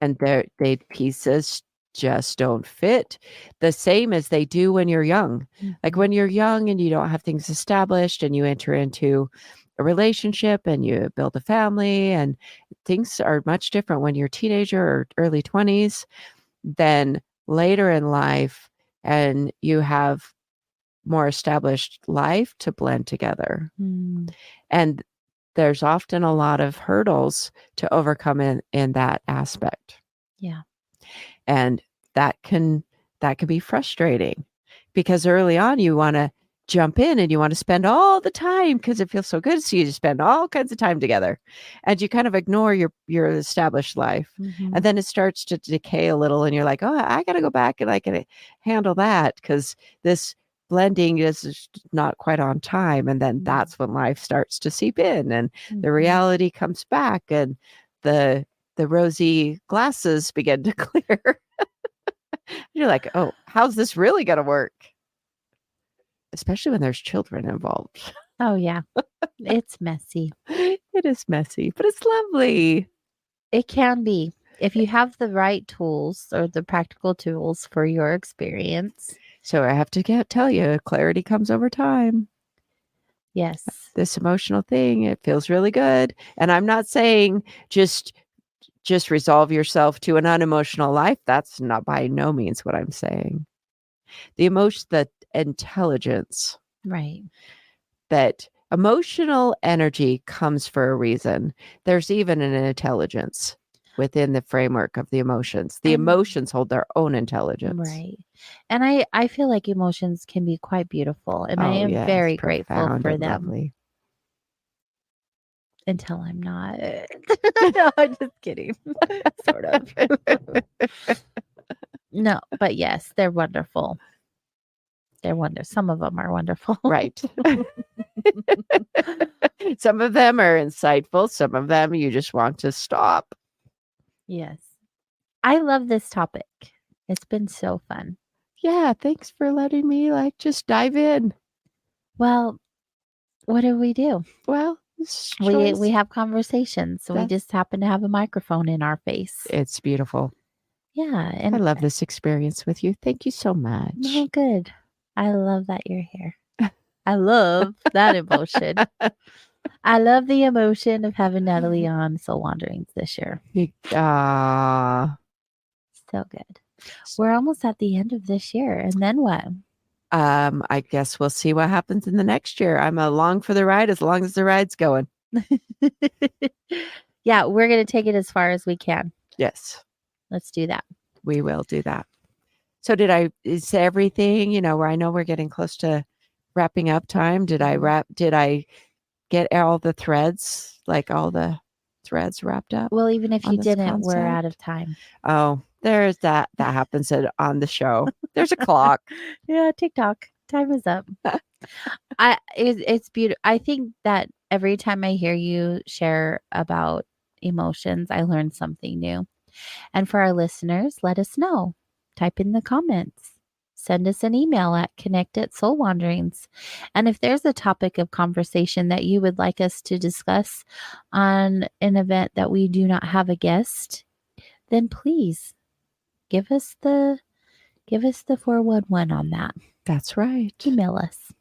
and they pieces just don't fit the same as they do when you're young. Like when you're young and you don't have things established and you enter into a relationship and you build a family, and things are much different when you're a teenager or early 20s than later in life, and you have more established life to blend together. And there's often a lot of hurdles to overcome in that aspect. Yeah. And that can be frustrating, because early on you want to jump in and you want to spend all the time because it feels so good. So you just spend all kinds of time together and you kind of ignore your established life. And then it starts to decay a little and you're like, oh, I got to go back and I can handle that because this blending is not quite on time. And then that's when life starts to seep in and the reality comes back and the rosy glasses begin to clear. You're like, oh, how's this really going to work? Especially when there's children involved. Oh, yeah. It's messy. It is messy, but it's lovely. It can be. If you have the right tools or the practical tools for your experience. So I have to tell you, clarity comes over time. Yes. This emotional thing, it feels really good. And I'm not saying just resolve yourself to an unemotional life. That's not by no means what I'm saying. The intelligence. Right. That emotional energy comes for a reason. There's even an intelligence within the framework of the emotions. The emotions hold their own intelligence. Right. And I feel like emotions can be quite beautiful. And I am very grateful for them. Lovely. Until I'm not. No, I'm just kidding. Sort of. No, but yes, they're wonderful. They're wonderful. Some of them are wonderful. Right. Some of them are insightful. Some of them you just want to stop. Yes. I love this topic. It's been so fun. Yeah. Thanks for letting me just dive in. Well, what do we do? Well, we have conversations. So we just happen to have a microphone in our face. It's beautiful. Yeah. And I love this experience with you. Thank you so much. Oh, good. I love that you're here. I love that emotion. I love the emotion of having Natalie on Soul Wanderings this year. So good. We're almost at the end of this year. And then what? I guess we'll see what happens in the next year. I'm along for the ride as long as the ride's going. Yeah, we're going to take it as far as we can. Yes. Let's do that. We will do that. So is everything, where I know we're getting close to wrapping up time. Did I get all the threads, all the threads wrapped up? Well, even if you didn't, we're out of time. Oh, there's that happens on the show. There's a clock. Yeah, TikTok. Time is up. It's beautiful. I think that every time I hear you share about emotions, I learn something new. And for our listeners, let us know. Type in the comments. Send us an email at connect@soulwanderings. And if there's a topic of conversation that you would like us to discuss on an event that we do not have a guest, then please give us the 411 on that. That's right. Email us.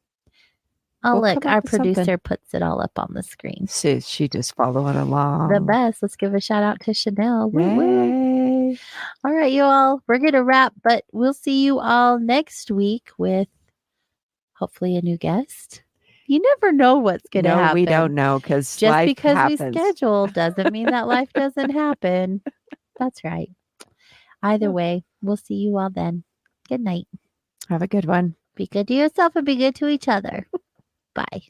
Oh, look, our producer puts it all up on the screen. She just following along. The best. Let's give a shout out to Chanel. Yay. All right, you all. We're going to wrap, but we'll see you all next week with hopefully a new guest. You never know what's going to happen. No, we don't know because just because we schedule doesn't mean that life doesn't happen. That's right. Either way, we'll see you all then. Good night. Have a good one. Be good to yourself and be good to each other. Bye.